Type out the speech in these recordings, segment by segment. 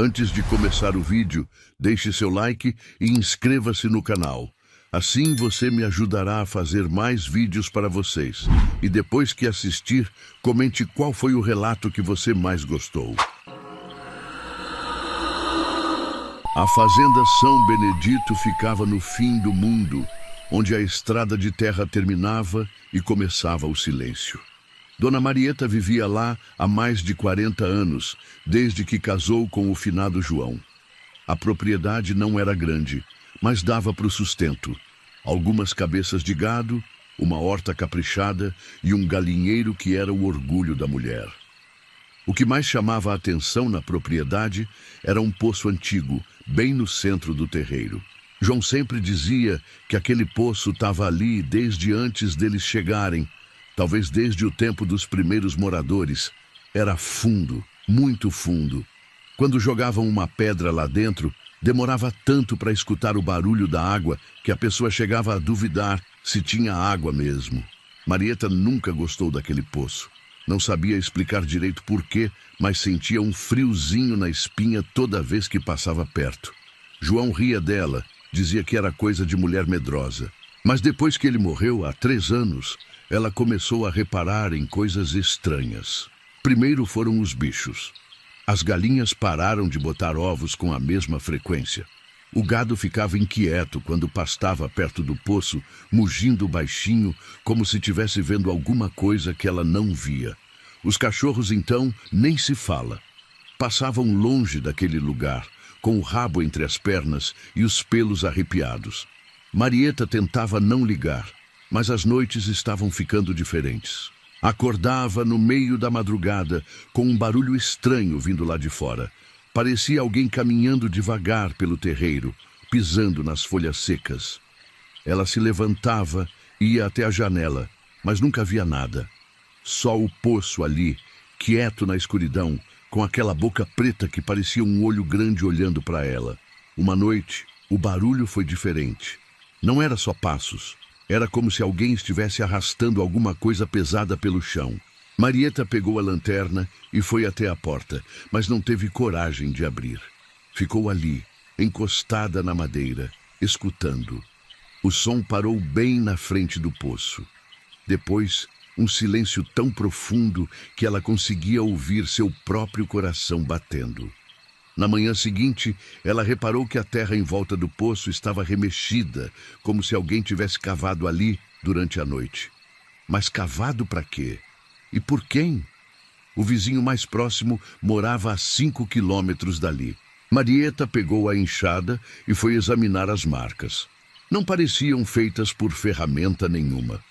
Antes de começar o vídeo, deixe seu like e inscreva-se no canal. Assim você me ajudará a fazer mais vídeos para vocês. E depois que assistir, comente qual foi o relato que você mais gostou. A fazenda São Benedito ficava no fim do mundo, onde a estrada de terra terminava e começava o silêncio. Dona Marieta vivia lá há mais de 40 anos, desde que casou com o finado João. A propriedade não era grande, mas dava para o sustento. Algumas cabeças de gado, uma horta caprichada e um galinheiro que era o orgulho da mulher. O que mais chamava a atenção na propriedade era um poço antigo, bem no centro do terreiro. João sempre dizia que aquele poço estava ali desde antes deles chegarem, talvez desde o tempo dos primeiros moradores. Era fundo, muito fundo. Quando jogavam uma pedra lá dentro, demorava tanto para escutar o barulho da água que a pessoa chegava a duvidar se tinha água mesmo. Marieta nunca gostou daquele poço. Não sabia explicar direito por quê, mas sentia um friozinho na espinha toda vez que passava perto. João ria dela, dizia que era coisa de mulher medrosa. Mas depois que ele morreu, há 3 anos, ela começou a reparar em coisas estranhas. Primeiro foram os bichos. As galinhas pararam de botar ovos com a mesma frequência. O gado ficava inquieto quando pastava perto do poço, mugindo baixinho, como se estivesse vendo alguma coisa que ela não via. Os cachorros, então, nem se fala. Passavam longe daquele lugar, com o rabo entre as pernas e os pelos arrepiados. Marieta tentava não ligar, mas as noites estavam ficando diferentes. Acordava no meio da madrugada com um barulho estranho vindo lá de fora. Parecia alguém caminhando devagar pelo terreiro, pisando nas folhas secas. Ela se levantava e ia até a janela, mas nunca via nada. Só o poço ali, quieto na escuridão, com aquela boca preta que parecia um olho grande olhando para ela. Uma noite, o barulho foi diferente. Não era só passos. Era como se alguém estivesse arrastando alguma coisa pesada pelo chão. Marieta pegou a lanterna e foi até a porta, mas não teve coragem de abrir. Ficou ali, encostada na madeira, escutando. O som parou bem na frente do poço. Depois, um silêncio tão profundo que ela conseguia ouvir seu próprio coração batendo. Na manhã seguinte, ela reparou que a terra em volta do poço estava remexida, como se alguém tivesse cavado ali durante a noite. Mas cavado para quê? E por quem? O vizinho mais próximo morava a 5 quilômetros dali. Marieta pegou a enxada e foi examinar as marcas. Não pareciam feitas por ferramenta nenhuma.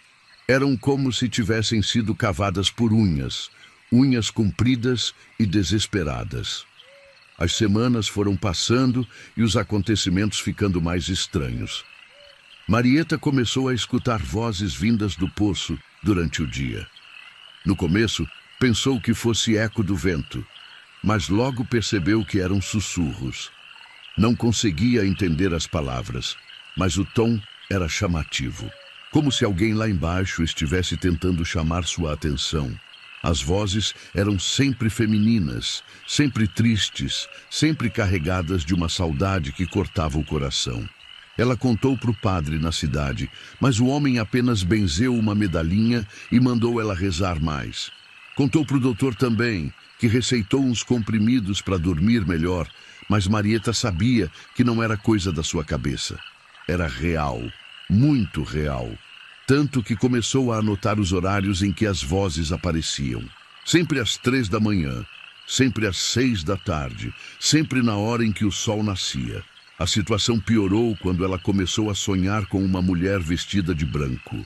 Eram como se tivessem sido cavadas por unhas compridas e desesperadas. As semanas foram passando e os acontecimentos ficando mais estranhos. Marieta começou a escutar vozes vindas do poço durante o dia. No começo, pensou que fosse eco do vento, mas logo percebeu que eram sussurros. Não conseguia entender as palavras, mas o tom era chamativo, como se alguém lá embaixo estivesse tentando chamar sua atenção. As vozes eram sempre femininas, sempre tristes, sempre carregadas de uma saudade que cortava o coração. Ela contou para o padre na cidade, mas o homem apenas benzeu uma medalhinha e mandou ela rezar mais. Contou para o doutor também, que receitou uns comprimidos para dormir melhor, mas Marieta sabia que não era coisa da sua cabeça. Era real, muito real. Tanto que começou a anotar os horários em que as vozes apareciam. Sempre às 3 da manhã, sempre às 6 da tarde, sempre na hora em que o sol nascia. A situação piorou quando ela começou a sonhar com uma mulher vestida de branco.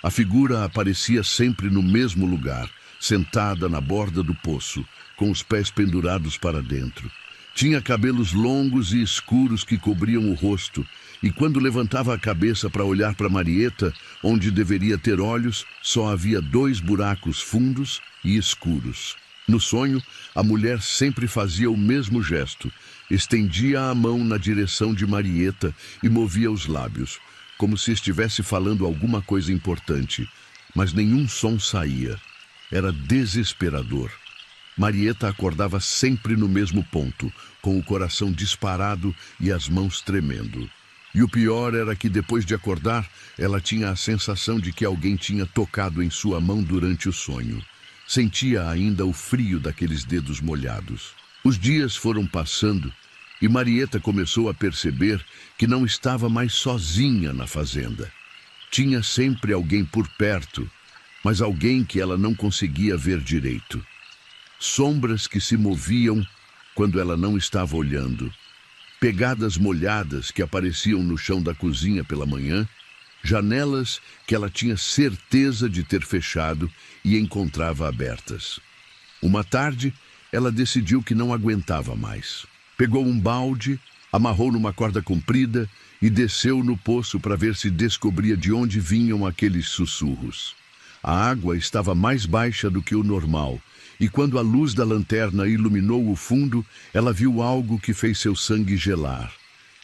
A figura aparecia sempre no mesmo lugar, sentada na borda do poço, com os pés pendurados para dentro. Tinha cabelos longos e escuros que cobriam o rosto, e quando levantava a cabeça para olhar para Marieta, onde deveria ter olhos, só havia 2 buracos fundos e escuros. No sonho, a mulher sempre fazia o mesmo gesto, estendia a mão na direção de Marieta e movia os lábios, como se estivesse falando alguma coisa importante, mas nenhum som saía. Era desesperador. Marieta acordava sempre no mesmo ponto, com o coração disparado e as mãos tremendo. E o pior era que depois de acordar, ela tinha a sensação de que alguém tinha tocado em sua mão durante o sonho. Sentia ainda o frio daqueles dedos molhados. Os dias foram passando e Marieta começou a perceber que não estava mais sozinha na fazenda. Tinha sempre alguém por perto, mas alguém que ela não conseguia ver direito. Sombras que se moviam quando ela não estava olhando. Pegadas molhadas que apareciam no chão da cozinha pela manhã, janelas que ela tinha certeza de ter fechado e encontrava abertas. Uma tarde, ela decidiu que não aguentava mais. Pegou um balde, amarrou numa corda comprida e desceu no poço para ver se descobria de onde vinham aqueles sussurros. A água estava mais baixa do que o normal, e quando a luz da lanterna iluminou o fundo, ela viu algo que fez seu sangue gelar.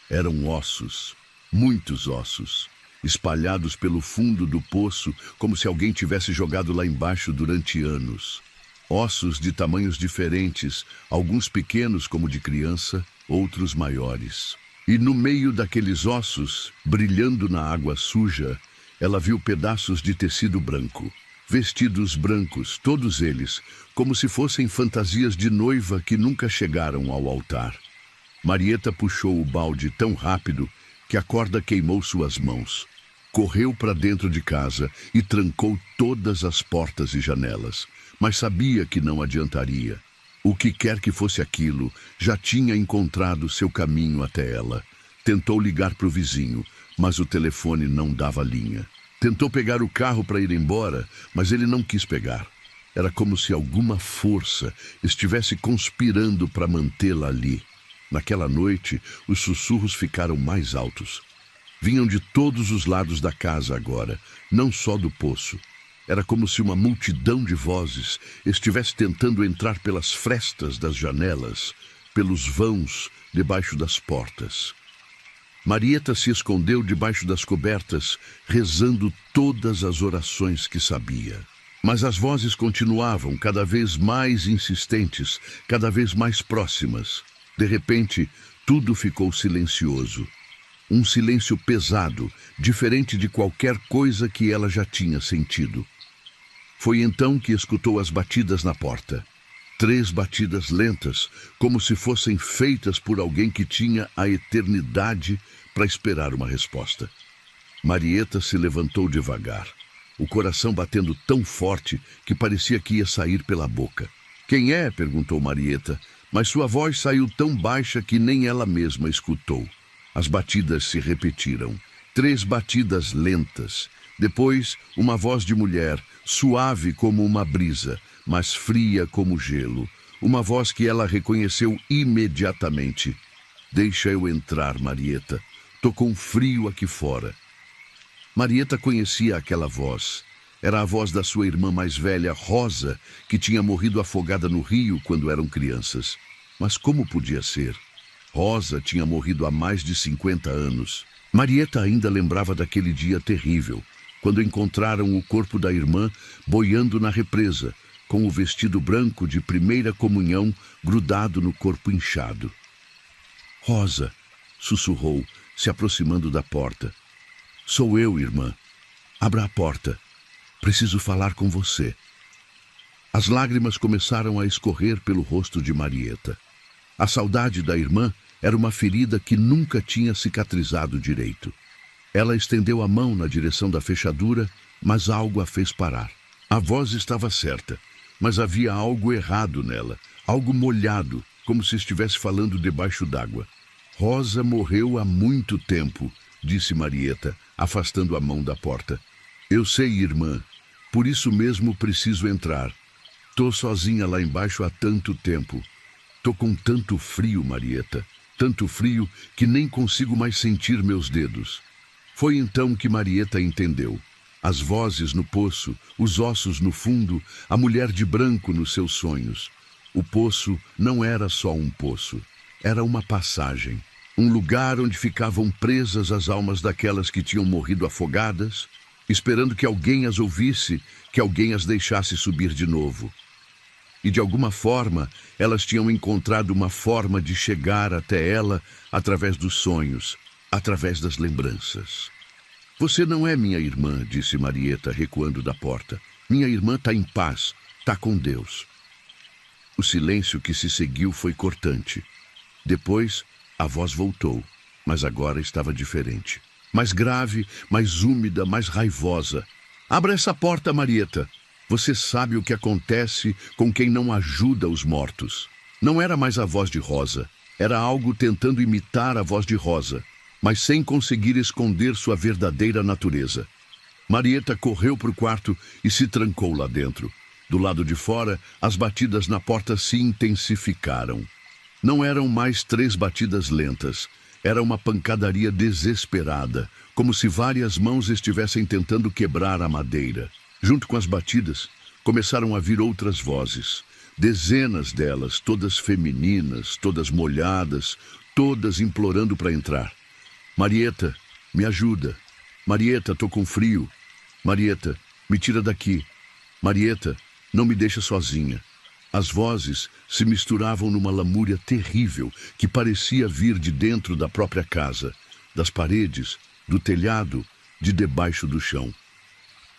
Eram ossos, muitos ossos, espalhados pelo fundo do poço, como se alguém tivesse jogado lá embaixo durante anos. Ossos de tamanhos diferentes, alguns pequenos como de criança, outros maiores. E no meio daqueles ossos, brilhando na água suja, ela viu pedaços de tecido branco. Vestidos brancos, todos eles, como se fossem fantasias de noiva que nunca chegaram ao altar. Marieta puxou o balde tão rápido que a corda queimou suas mãos. Correu para dentro de casa e trancou todas as portas e janelas, mas sabia que não adiantaria. O que quer que fosse aquilo, já tinha encontrado seu caminho até ela. Tentou ligar para o vizinho, mas o telefone não dava linha. Tentou pegar o carro para ir embora, mas ele não quis pegar. Era como se alguma força estivesse conspirando para mantê-la ali. Naquela noite, os sussurros ficaram mais altos. Vinham de todos os lados da casa agora, não só do poço. Era como se uma multidão de vozes estivesse tentando entrar pelas frestas das janelas, pelos vãos debaixo das portas. Marieta se escondeu debaixo das cobertas, rezando todas as orações que sabia. Mas as vozes continuavam, cada vez mais insistentes, cada vez mais próximas. De repente, tudo ficou silencioso. Um silêncio pesado, diferente de qualquer coisa que ela já tinha sentido. Foi então que escutou as batidas na porta. 3 batidas lentas, como se fossem feitas por alguém que tinha a eternidade para esperar uma resposta. Marieta se levantou devagar, o coração batendo tão forte que parecia que ia sair pela boca. "Quem é?" perguntou Marieta, mas sua voz saiu tão baixa que nem ela mesma escutou. As batidas se repetiram. 3 batidas lentas. Depois, uma voz de mulher, suave como uma brisa, mas fria como gelo. Uma voz que ela reconheceu imediatamente. "Deixa eu entrar, Marieta. Tô com frio aqui fora." Marieta conhecia aquela voz. Era a voz da sua irmã mais velha, Rosa, que tinha morrido afogada no rio quando eram crianças. Mas como podia ser? Rosa tinha morrido há mais de 50 anos. Marieta ainda lembrava daquele dia terrível, quando encontraram o corpo da irmã boiando na represa, com o vestido branco de primeira comunhão grudado no corpo inchado. "Rosa", sussurrou, se aproximando da porta. "Sou eu, irmã. Abra a porta. Preciso falar com você." As lágrimas começaram a escorrer pelo rosto de Marieta. A saudade da irmã era uma ferida que nunca tinha cicatrizado direito. Ela estendeu a mão na direção da fechadura, mas algo a fez parar. A voz estava certa, mas havia algo errado nela, algo molhado, como se estivesse falando debaixo d'água. "Rosa morreu há muito tempo", disse Marieta, afastando a mão da porta. "Eu sei, irmã. Por isso mesmo preciso entrar. Tô sozinha lá embaixo há tanto tempo. Tô com tanto frio, Marieta. Tanto frio que nem consigo mais sentir meus dedos." Foi então que Marieta entendeu. As vozes no poço, os ossos no fundo, a mulher de branco nos seus sonhos. O poço não era só um poço. Era uma passagem. Um lugar onde ficavam presas as almas daquelas que tinham morrido afogadas, esperando que alguém as ouvisse, que alguém as deixasse subir de novo. e de alguma forma elas tinham encontrado uma forma de chegar até ela através dos sonhos, através das lembranças. Você não é minha irmã, disse Marieta, recuando da porta. Minha irmã está em paz, está com Deus. O silêncio que se seguiu foi cortante. Depois, a voz voltou, mas agora estava diferente. Mais grave, mais úmida, mais raivosa. Abra essa porta, Marieta. Você sabe o que acontece com quem não ajuda os mortos. Não era mais a voz de Rosa. Era algo tentando imitar a voz de Rosa, mas sem conseguir esconder sua verdadeira natureza. Marieta correu para o quarto e se trancou lá dentro. Do lado de fora, as batidas na porta se intensificaram. Não eram mais 3 batidas lentas. Era uma pancadaria desesperada, como se várias mãos estivessem tentando quebrar a madeira. Junto com as batidas, começaram a vir outras vozes. Dezenas delas, todas femininas, todas molhadas, todas implorando para entrar. Marieta, me ajuda. Marieta, tô com frio. Marieta, me tira daqui. Marieta, não me deixa sozinha. As vozes se misturavam numa lamúria terrível que parecia vir de dentro da própria casa, das paredes, do telhado, de debaixo do chão.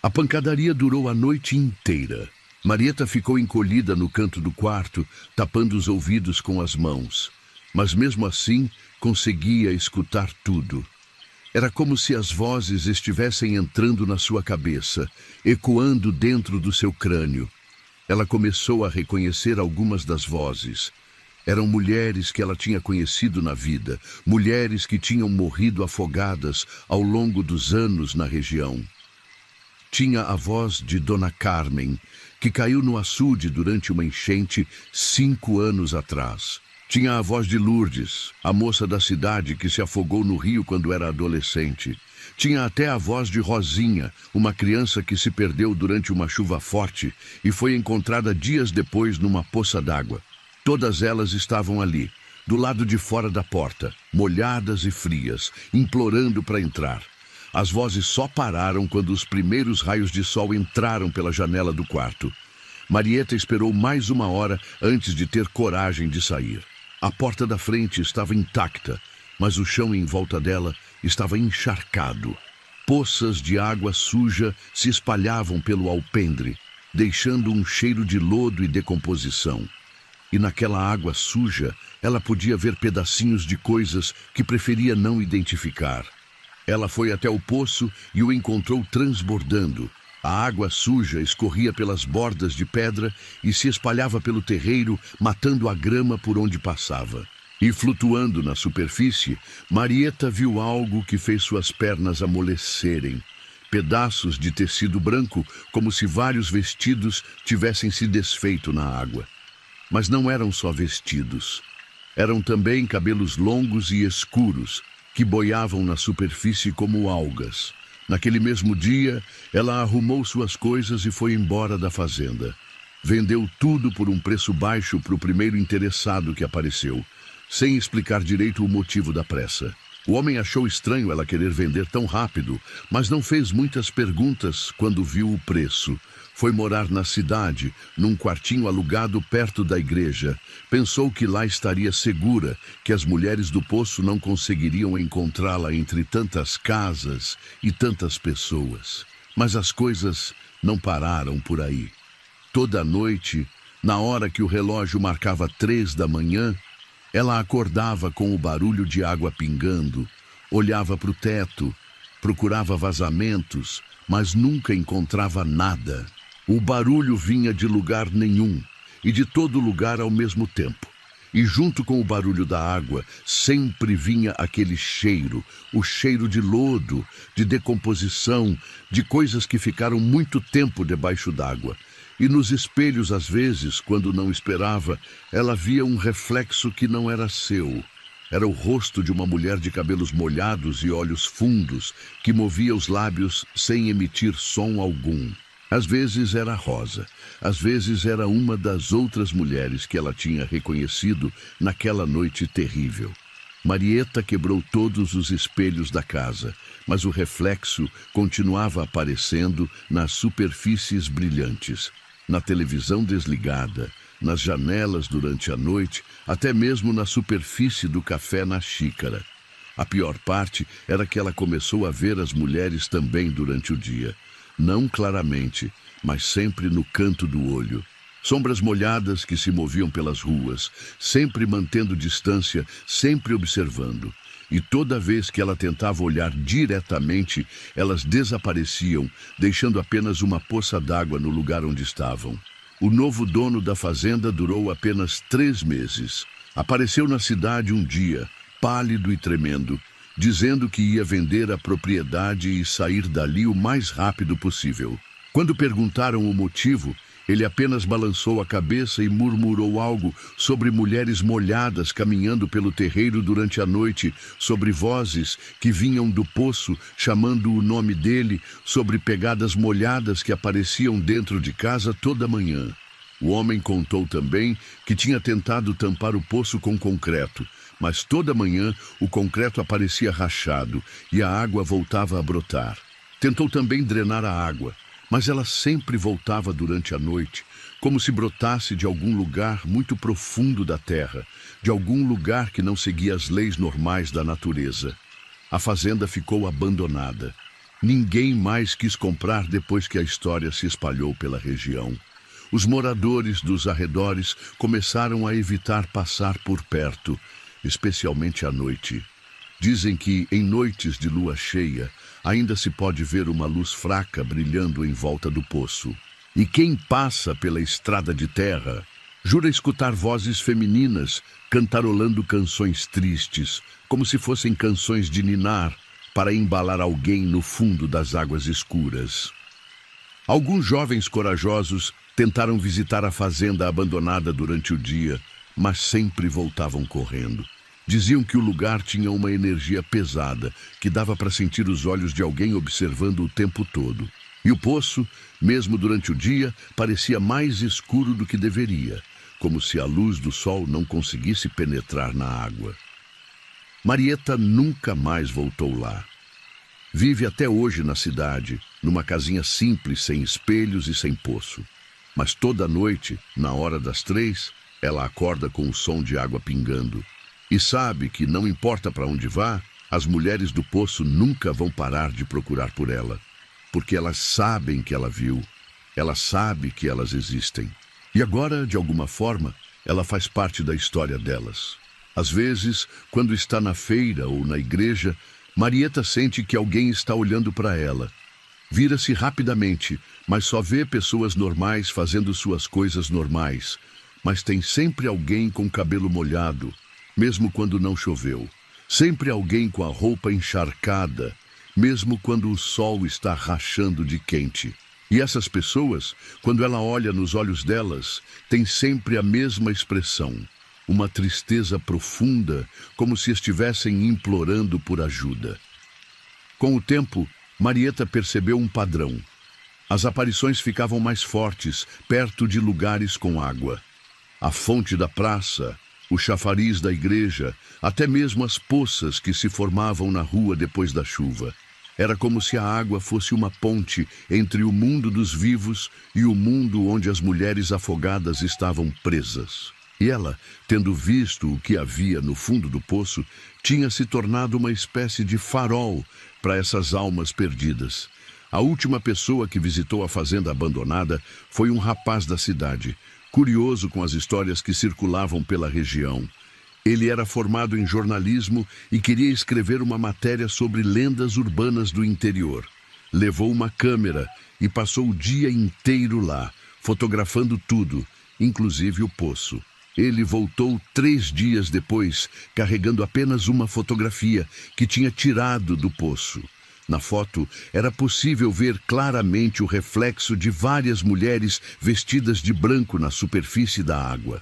A pancadaria durou a noite inteira. Marieta ficou encolhida no canto do quarto, tapando os ouvidos com as mãos. Mas mesmo assim, conseguia escutar tudo. Era como se as vozes estivessem entrando na sua cabeça, ecoando dentro do seu crânio. Ela começou a reconhecer algumas das vozes. Eram mulheres que ela tinha conhecido na vida, mulheres que tinham morrido afogadas ao longo dos anos na região. Tinha a voz de Dona Carmen, que caiu no açude durante uma enchente 5 anos atrás. Tinha a voz de Lourdes, a moça da cidade que se afogou no rio quando era adolescente. Tinha até a voz de Rosinha, uma criança que se perdeu durante uma chuva forte e foi encontrada dias depois numa poça d'água. Todas elas estavam ali, do lado de fora da porta, molhadas e frias, implorando para entrar. As vozes só pararam quando os primeiros raios de sol entraram pela janela do quarto. Marieta esperou mais 1 hora antes de ter coragem de sair. A porta da frente estava intacta, mas o chão em volta dela estava encharcado. Poças de água suja se espalhavam pelo alpendre, deixando um cheiro de lodo e decomposição. E naquela água suja, ela podia ver pedacinhos de coisas que preferia não identificar. Ela foi até o poço e o encontrou transbordando. A água suja escorria pelas bordas de pedra e se espalhava pelo terreiro, matando a grama por onde passava. E flutuando na superfície, Marieta viu algo que fez suas pernas amolecerem. Pedaços de tecido branco, como se vários vestidos tivessem se desfeito na água. Mas não eram só vestidos. Eram também cabelos longos e escuros, que boiavam na superfície como algas. Naquele mesmo dia, ela arrumou suas coisas e foi embora da fazenda. Vendeu tudo por um preço baixo para o primeiro interessado que apareceu, sem explicar direito o motivo da pressa. O homem achou estranho ela querer vender tão rápido, mas não fez muitas perguntas quando viu o preço. Foi morar na cidade, num quartinho alugado perto da igreja. Pensou que lá estaria segura, que as mulheres do poço não conseguiriam encontrá-la entre tantas casas e tantas pessoas. Mas as coisas não pararam por aí. Toda noite, na hora que o relógio marcava 3 da manhã, ela acordava com o barulho de água pingando, olhava para o teto, procurava vazamentos, mas nunca encontrava nada. O barulho vinha de lugar nenhum e de todo lugar ao mesmo tempo. E junto com o barulho da água, sempre vinha aquele cheiro, o cheiro de lodo, de decomposição, de coisas que ficaram muito tempo debaixo d'água. E nos espelhos, às vezes, quando não esperava, ela via um reflexo que não era seu. Era o rosto de uma mulher de cabelos molhados e olhos fundos, que movia os lábios sem emitir som algum. Às vezes era Rosa, às vezes era uma das outras mulheres que ela tinha reconhecido naquela noite terrível. Marieta quebrou todos os espelhos da casa, mas o reflexo continuava aparecendo nas superfícies brilhantes, na televisão desligada, nas janelas durante a noite, até mesmo na superfície do café na xícara. A pior parte era que ela começou a ver as mulheres também durante o dia. Não claramente, mas sempre no canto do olho. Sombras molhadas que se moviam pelas ruas, sempre mantendo distância, sempre observando. E toda vez que ela tentava olhar diretamente, elas desapareciam, deixando apenas uma poça d'água no lugar onde estavam. O novo dono da fazenda durou apenas 3 meses. Apareceu na cidade um dia, pálido e tremendo, dizendo que ia vender a propriedade e sair dali o mais rápido possível. Quando perguntaram o motivo, ele apenas balançou a cabeça e murmurou algo sobre mulheres molhadas caminhando pelo terreiro durante a noite, sobre vozes que vinham do poço chamando o nome dele, sobre pegadas molhadas que apareciam dentro de casa toda manhã. O homem contou também que tinha tentado tampar o poço com concreto, mas toda manhã o concreto aparecia rachado e a água voltava a brotar. Tentou também drenar a água, mas ela sempre voltava durante a noite, como se brotasse de algum lugar muito profundo da terra, de algum lugar que não seguia as leis normais da natureza. A fazenda ficou abandonada. Ninguém mais quis comprar depois que a história se espalhou pela região. Os moradores dos arredores começaram a evitar passar por perto, especialmente à noite. Dizem que, em noites de lua cheia, ainda se pode ver uma luz fraca brilhando em volta do poço. E quem passa pela estrada de terra jura escutar vozes femininas cantarolando canções tristes, como se fossem canções de ninar, para embalar alguém no fundo das águas escuras. Alguns jovens corajosos tentaram visitar a fazenda abandonada durante o dia, mas sempre voltavam correndo. Diziam que o lugar tinha uma energia pesada, que dava para sentir os olhos de alguém observando o tempo todo. E o poço, mesmo durante o dia, parecia mais escuro do que deveria, como se a luz do sol não conseguisse penetrar na água. Marieta nunca mais voltou lá. Vive até hoje na cidade, numa casinha simples, sem espelhos e sem poço. Mas toda noite, na hora das 3, ela acorda com o som de água pingando. E sabe que, não importa para onde vá, as mulheres do poço nunca vão parar de procurar por ela. Porque elas sabem que ela viu, ela sabe que elas existem. E agora, de alguma forma, ela faz parte da história delas. Às vezes, quando está na feira ou na igreja, Marieta sente que alguém está olhando para ela. Vira-se rapidamente, mas só vê pessoas normais fazendo suas coisas normais. Mas tem sempre alguém com cabelo molhado, mesmo quando não choveu. Sempre alguém com a roupa encharcada, mesmo quando o sol está rachando de quente. E essas pessoas, quando ela olha nos olhos delas, têm sempre a mesma expressão. Uma tristeza profunda, como se estivessem implorando por ajuda. Com o tempo, Marieta percebeu um padrão. As aparições ficavam mais fortes, perto de lugares com água. A fonte da praça, o chafariz da igreja, até mesmo as poças que se formavam na rua depois da chuva. Era como se a água fosse uma ponte entre o mundo dos vivos e o mundo onde as mulheres afogadas estavam presas. E ela, tendo visto o que havia no fundo do poço, tinha se tornado uma espécie de farol para essas almas perdidas. A última pessoa que visitou a fazenda abandonada foi um rapaz da cidade, curioso com as histórias que circulavam pela região. Ele era formado em jornalismo e queria escrever uma matéria sobre lendas urbanas do interior. Levou uma câmera e passou o dia inteiro lá, fotografando tudo, inclusive o poço. Ele voltou 3 dias depois, carregando apenas uma fotografia que tinha tirado do poço. Na foto, era possível ver claramente o reflexo de várias mulheres vestidas de branco na superfície da água.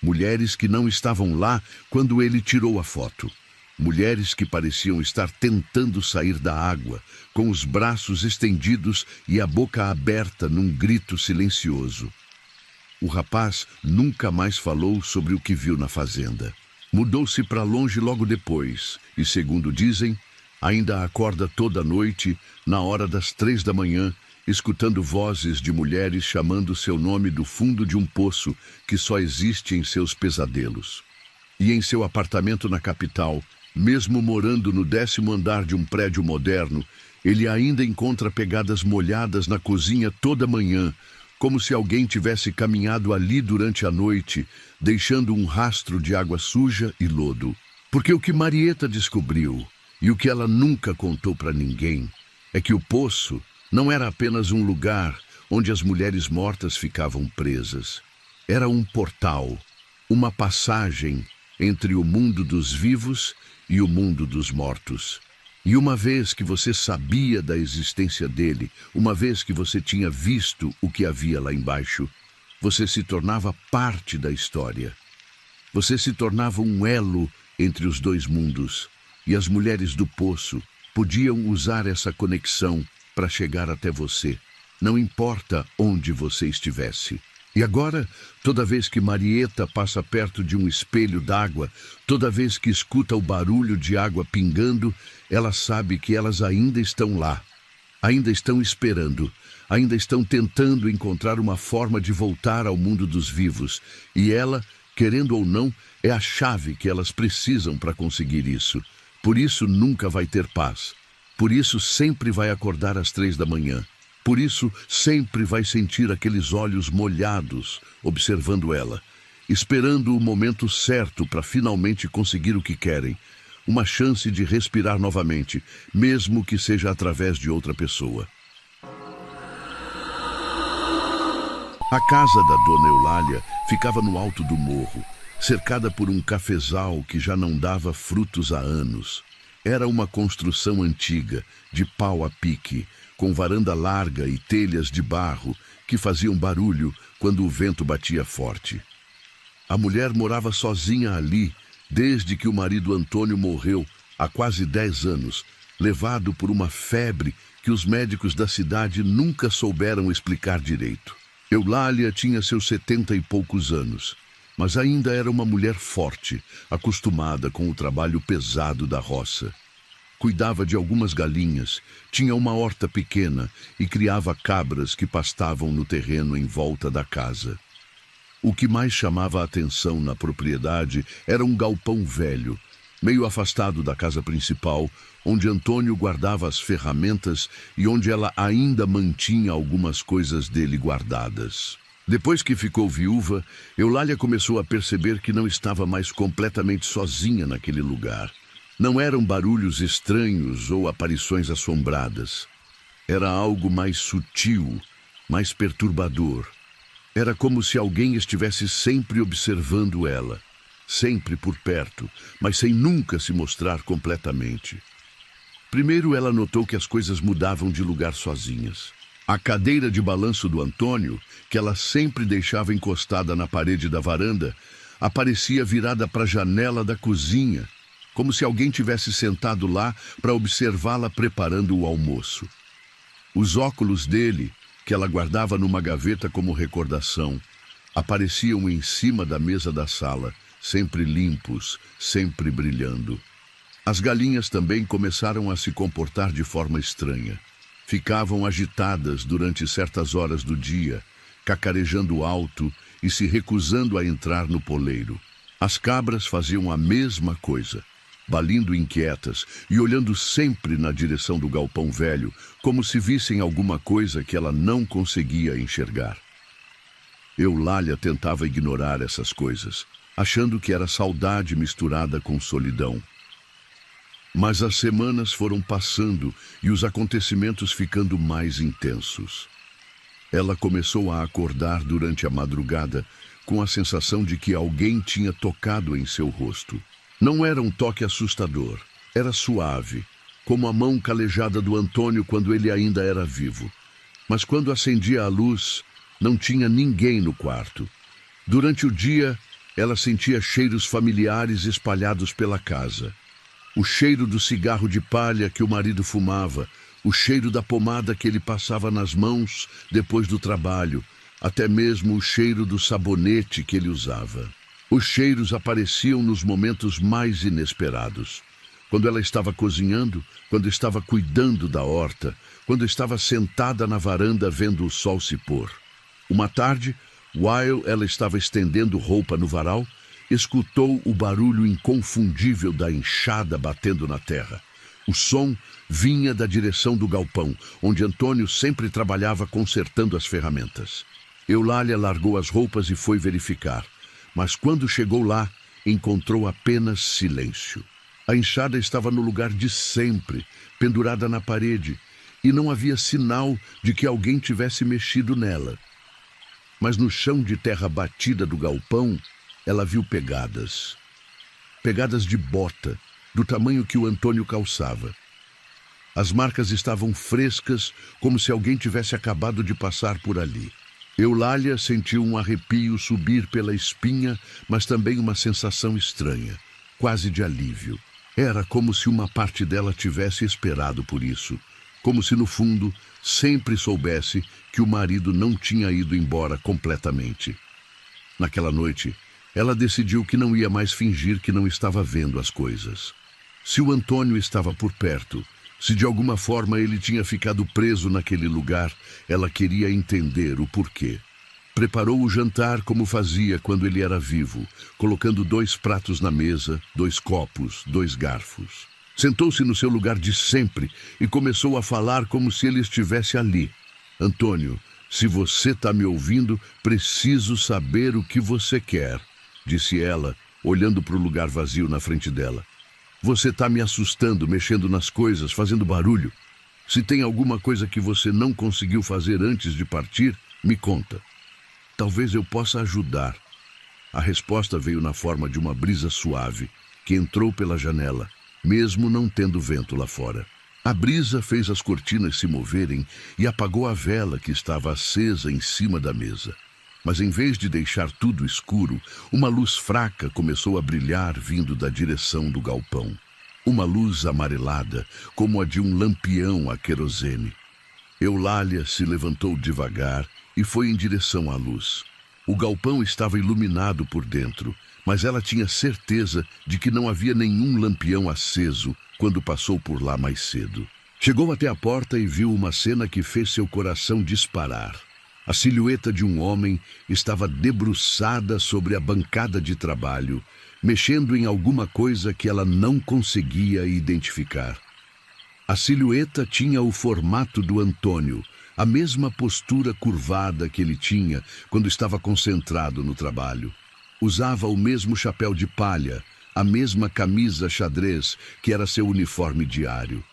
Mulheres que não estavam lá quando ele tirou a foto. Mulheres que pareciam estar tentando sair da água, com os braços estendidos e a boca aberta num grito silencioso. O rapaz nunca mais falou sobre o que viu na fazenda. Mudou-se para longe logo depois e, segundo dizem, ainda acorda toda noite, na hora das 3 da manhã, escutando vozes de mulheres chamando seu nome do fundo de um poço que só existe em seus pesadelos. E em seu apartamento na capital, mesmo morando no 10º andar de um prédio moderno, ele ainda encontra pegadas molhadas na cozinha toda manhã, como se alguém tivesse caminhado ali durante a noite, deixando um rastro de água suja e lodo. Porque o que Marieta descobriu, e o que ela nunca contou para ninguém, é que o poço não era apenas um lugar onde as mulheres mortas ficavam presas. Era um portal, uma passagem entre o mundo dos vivos e o mundo dos mortos. E uma vez que você sabia da existência dele, uma vez que você tinha visto o que havia lá embaixo, você se tornava parte da história. Você se tornava um elo entre os dois mundos, e as mulheres do poço podiam usar essa conexão para chegar até você, não importa onde você estivesse. E agora, toda vez que Marieta passa perto de um espelho d'água, toda vez que escuta o barulho de água pingando, ela sabe que elas ainda estão lá, ainda estão esperando, ainda estão tentando encontrar uma forma de voltar ao mundo dos vivos. E ela, querendo ou não, é a chave que elas precisam para conseguir isso. Por isso nunca vai ter paz. Por isso sempre vai acordar às 3 da manhã. Por isso sempre vai sentir aqueles olhos molhados, observando ela, esperando o momento certo para finalmente conseguir o que querem. Uma chance de respirar novamente, mesmo que seja através de outra pessoa. A casa da Dona Eulália ficava no alto do morro, cercada por um cafezal que já não dava frutos há anos. Era uma construção antiga, de pau a pique, com varanda larga e telhas de barro que faziam barulho quando o vento batia forte. A mulher morava sozinha ali desde que o marido Antônio morreu há quase 10 anos, levado por uma febre que os médicos da cidade nunca souberam explicar direito. Eulália tinha seus 70 e poucos anos, mas ainda era uma mulher forte, acostumada com o trabalho pesado da roça. Cuidava de algumas galinhas, tinha uma horta pequena e criava cabras que pastavam no terreno em volta da casa. O que mais chamava a atenção na propriedade era um galpão velho, meio afastado da casa principal, onde Antônio guardava as ferramentas e onde ela ainda mantinha algumas coisas dele guardadas. Depois que ficou viúva, Eulália começou a perceber que não estava mais completamente sozinha naquele lugar. Não eram barulhos estranhos ou aparições assombradas. Era algo mais sutil, mais perturbador. Era como se alguém estivesse sempre observando ela, sempre por perto, mas sem nunca se mostrar completamente. Primeiro ela notou que as coisas mudavam de lugar sozinhas. A cadeira de balanço do Antônio, que ela sempre deixava encostada na parede da varanda, aparecia virada para a janela da cozinha, como se alguém tivesse sentado lá para observá-la preparando o almoço. Os óculos dele, que ela guardava numa gaveta como recordação, apareciam em cima da mesa da sala, sempre limpos, sempre brilhando. As galinhas também começaram a se comportar de forma estranha. Ficavam agitadas durante certas horas do dia, cacarejando alto e se recusando a entrar no poleiro. As cabras faziam a mesma coisa, balindo inquietas e olhando sempre na direção do galpão velho, como se vissem alguma coisa que ela não conseguia enxergar. Eulália tentava ignorar essas coisas, achando que era saudade misturada com solidão. Mas as semanas foram passando e os acontecimentos ficando mais intensos. Ela começou a acordar durante a madrugada com a sensação de que alguém tinha tocado em seu rosto. Não era um toque assustador, era suave, como a mão calejada do Antônio quando ele ainda era vivo. Mas quando acendia a luz, não tinha ninguém no quarto. Durante o dia, ela sentia cheiros familiares espalhados pela casa. O cheiro do cigarro de palha que o marido fumava, o cheiro da pomada que ele passava nas mãos depois do trabalho, até mesmo o cheiro do sabonete que ele usava. Os cheiros apareciam nos momentos mais inesperados. quando ela estava cozinhando, quando estava cuidando da horta, quando estava sentada na varanda vendo o sol se pôr. Uma tarde, while ela estava estendendo roupa no varal, escutou o barulho inconfundível da enxada batendo na terra. O som vinha da direção do galpão, onde Antônio sempre trabalhava consertando as ferramentas. Eulália largou as roupas e foi verificar, mas quando chegou lá, encontrou apenas silêncio. A enxada estava no lugar de sempre, pendurada na parede, e não havia sinal de que alguém tivesse mexido nela. Mas no chão de terra batida do galpão, ela viu pegadas. Pegadas de bota, do tamanho que o Antônio calçava. As marcas estavam frescas, como se alguém tivesse acabado de passar por ali. Eulália sentiu um arrepio subir pela espinha, mas também uma sensação estranha, quase de alívio. Era como se uma parte dela tivesse esperado por isso, como se no fundo sempre soubesse que o marido não tinha ido embora completamente. Naquela noite, ela decidiu que não ia mais fingir que não estava vendo as coisas. Se o Antônio estava por perto, se de alguma forma ele tinha ficado preso naquele lugar, ela queria entender o porquê. Preparou o jantar como fazia quando ele era vivo, colocando 2 pratos na mesa, 2 copos, 2 garfos. Sentou-se no seu lugar de sempre e começou a falar como se ele estivesse ali. Antônio, se você está me ouvindo, preciso saber o que você quer, disse ela, olhando para o lugar vazio na frente dela. Você está me assustando, mexendo nas coisas, fazendo barulho. Se tem alguma coisa que você não conseguiu fazer antes de partir, me conta. Talvez eu possa ajudar. A resposta veio na forma de uma brisa suave, que entrou pela janela, mesmo não tendo vento lá fora. A brisa fez as cortinas se moverem e apagou a vela que estava acesa em cima da mesa. Mas em vez de deixar tudo escuro, uma luz fraca começou a brilhar vindo da direção do galpão. Uma luz amarelada, como a de um lampião a querosene. Eulália se levantou devagar e foi em direção à luz. O galpão estava iluminado por dentro, mas ela tinha certeza de que não havia nenhum lampião aceso quando passou por lá mais cedo. Chegou até a porta e viu uma cena que fez seu coração disparar. A silhueta de um homem estava debruçada sobre a bancada de trabalho, mexendo em alguma coisa que ela não conseguia identificar. A silhueta tinha o formato do Antônio, a mesma postura curvada que ele tinha quando estava concentrado no trabalho. Usava o mesmo chapéu de palha, a mesma camisa xadrez que era seu uniforme diário.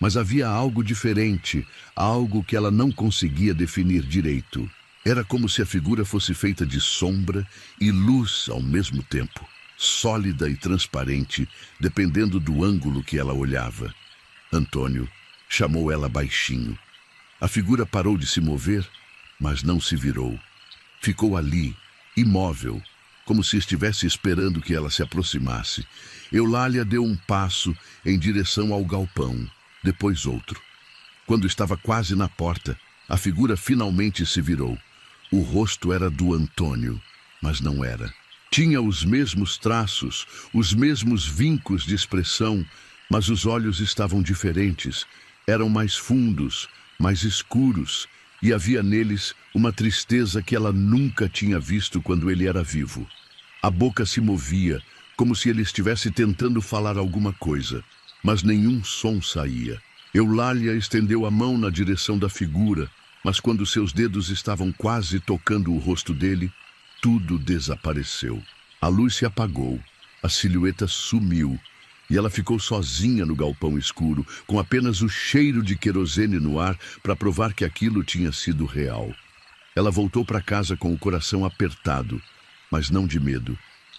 Mas havia algo diferente, algo que ela não conseguia definir direito. Era como se a figura fosse feita de sombra e luz ao mesmo tempo, sólida e transparente, dependendo do ângulo que ela olhava. Antônio chamou ela baixinho. A figura parou de se mover, mas não se virou. Ficou ali, imóvel, como se estivesse esperando que ela se aproximasse. Eulália deu um passo em direção ao galpão, depois outro. Quando estava quase na porta, a figura finalmente se virou. O rosto era do Antônio, mas não era. Tinha os mesmos traços, os mesmos vincos de expressão, mas os olhos estavam diferentes. Eram mais fundos, mais escuros, e havia neles uma tristeza que ela nunca tinha visto quando ele era vivo. A boca se movia, como se ele estivesse tentando falar alguma coisa, mas nenhum som saía. Eulália estendeu a mão na direção da figura, mas quando seus dedos estavam quase tocando o rosto dele, tudo desapareceu. A luz se apagou, a silhueta sumiu, e ela ficou sozinha no galpão escuro, com apenas o cheiro de querosene no ar para provar que aquilo tinha sido real. Ela voltou para casa com o coração apertado, mas não de medo.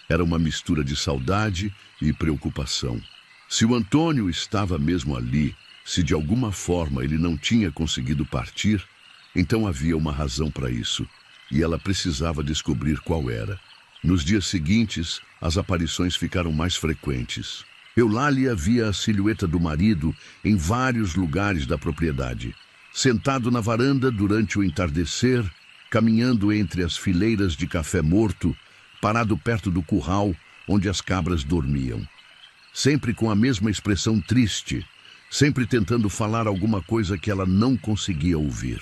Era uma mistura de saudade e preocupação. Se o Antônio estava mesmo ali, se de alguma forma ele não tinha conseguido partir, então havia uma razão para isso, e ela precisava descobrir qual era. Nos dias seguintes, as aparições ficaram mais frequentes. Eulália via a silhueta do marido em vários lugares da propriedade. Sentado na varanda durante o entardecer, caminhando entre as fileiras de café morto, parado perto do curral onde as cabras dormiam. sempre com a mesma expressão triste, sempre tentando falar alguma coisa que ela não conseguia ouvir.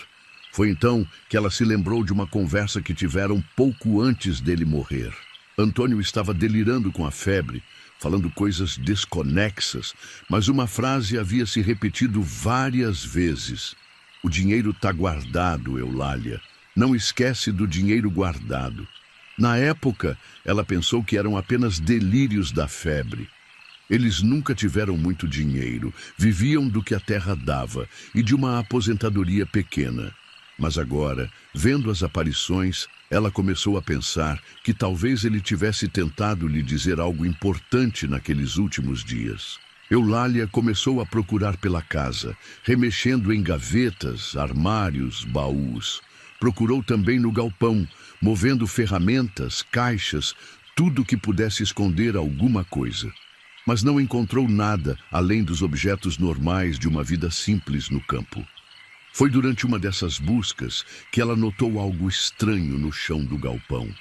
Foi então que ela se lembrou de uma conversa que tiveram pouco antes dele morrer. Antônio estava delirando com a febre, falando coisas desconexas, mas uma frase havia se repetido várias vezes. O dinheiro está guardado, Eulália. Não esquece do dinheiro guardado. Na época, ela pensou que eram apenas delírios da febre. Eles nunca tiveram muito dinheiro, viviam do que a terra dava e de uma aposentadoria pequena. Mas agora, vendo as aparições, ela começou a pensar que talvez ele tivesse tentado lhe dizer algo importante naqueles últimos dias. Eulália começou a procurar pela casa, remexendo em gavetas, armários, baús. Procurou também no galpão, movendo ferramentas, caixas, tudo que pudesse esconder alguma coisa. Mas não encontrou nada além dos objetos normais de uma vida simples no campo. Foi durante uma dessas buscas que ela notou algo estranho no chão do galpão.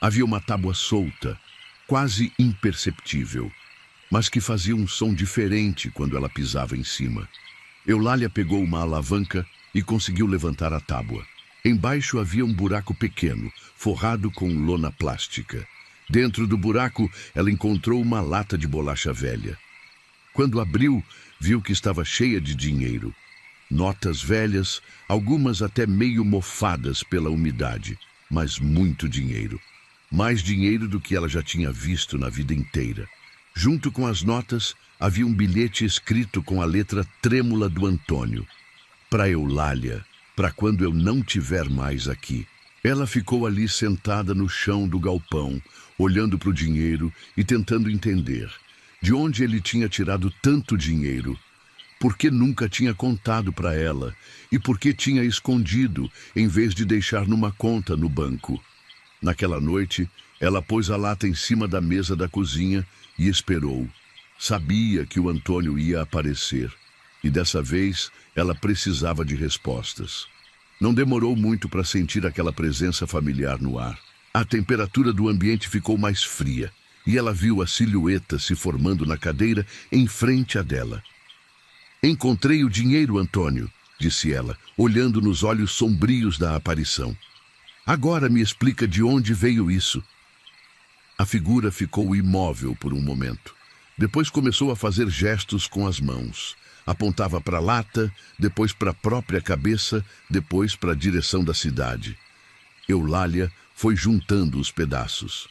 Havia uma tábua solta, quase imperceptível, mas que fazia um som diferente quando ela pisava em cima. Eulália pegou uma alavanca e conseguiu levantar a tábua. Embaixo havia um buraco pequeno, forrado com lona plástica. Dentro do buraco, ela encontrou uma lata de bolacha velha. Quando abriu, viu que estava cheia de dinheiro. Notas velhas, algumas até meio mofadas pela umidade, mas muito dinheiro. Mais dinheiro do que ela já tinha visto na vida inteira. Junto com as notas, havia um bilhete escrito com a letra trêmula do Antônio. Para Eulália, para quando eu não tiver mais aqui. Ela ficou ali sentada no chão do galpão, olhando para o dinheiro e tentando entender de onde ele tinha tirado tanto dinheiro. Por que nunca tinha contado para ela e por que tinha escondido em vez de deixar numa conta no banco. Naquela noite, ela pôs a lata em cima da mesa da cozinha e esperou. Sabia que o Antônio ia aparecer e dessa vez ela precisava de respostas. Não demorou muito para sentir aquela presença familiar no ar. A temperatura do ambiente ficou mais fria e ela viu a silhueta se formando na cadeira em frente a dela. Encontrei o dinheiro, Antônio, disse ela, olhando nos olhos sombrios da aparição. Agora me explica de onde veio isso. A figura ficou imóvel por um momento. Depois começou a fazer gestos com as mãos. Apontava para a lata, depois para a própria cabeça, depois para a direção da cidade. Eulália foi juntando os pedaços.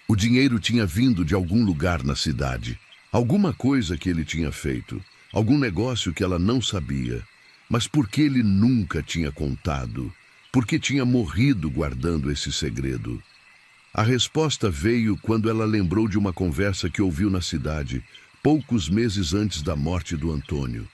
O dinheiro tinha vindo de algum lugar na cidade. Alguma coisa que ele tinha feito. Algum negócio que ela não sabia. Mas por que ele nunca tinha contado? Por que tinha morrido guardando esse segredo? A resposta veio quando ela lembrou de uma conversa que ouviu na cidade, poucos meses antes da morte do Antônio.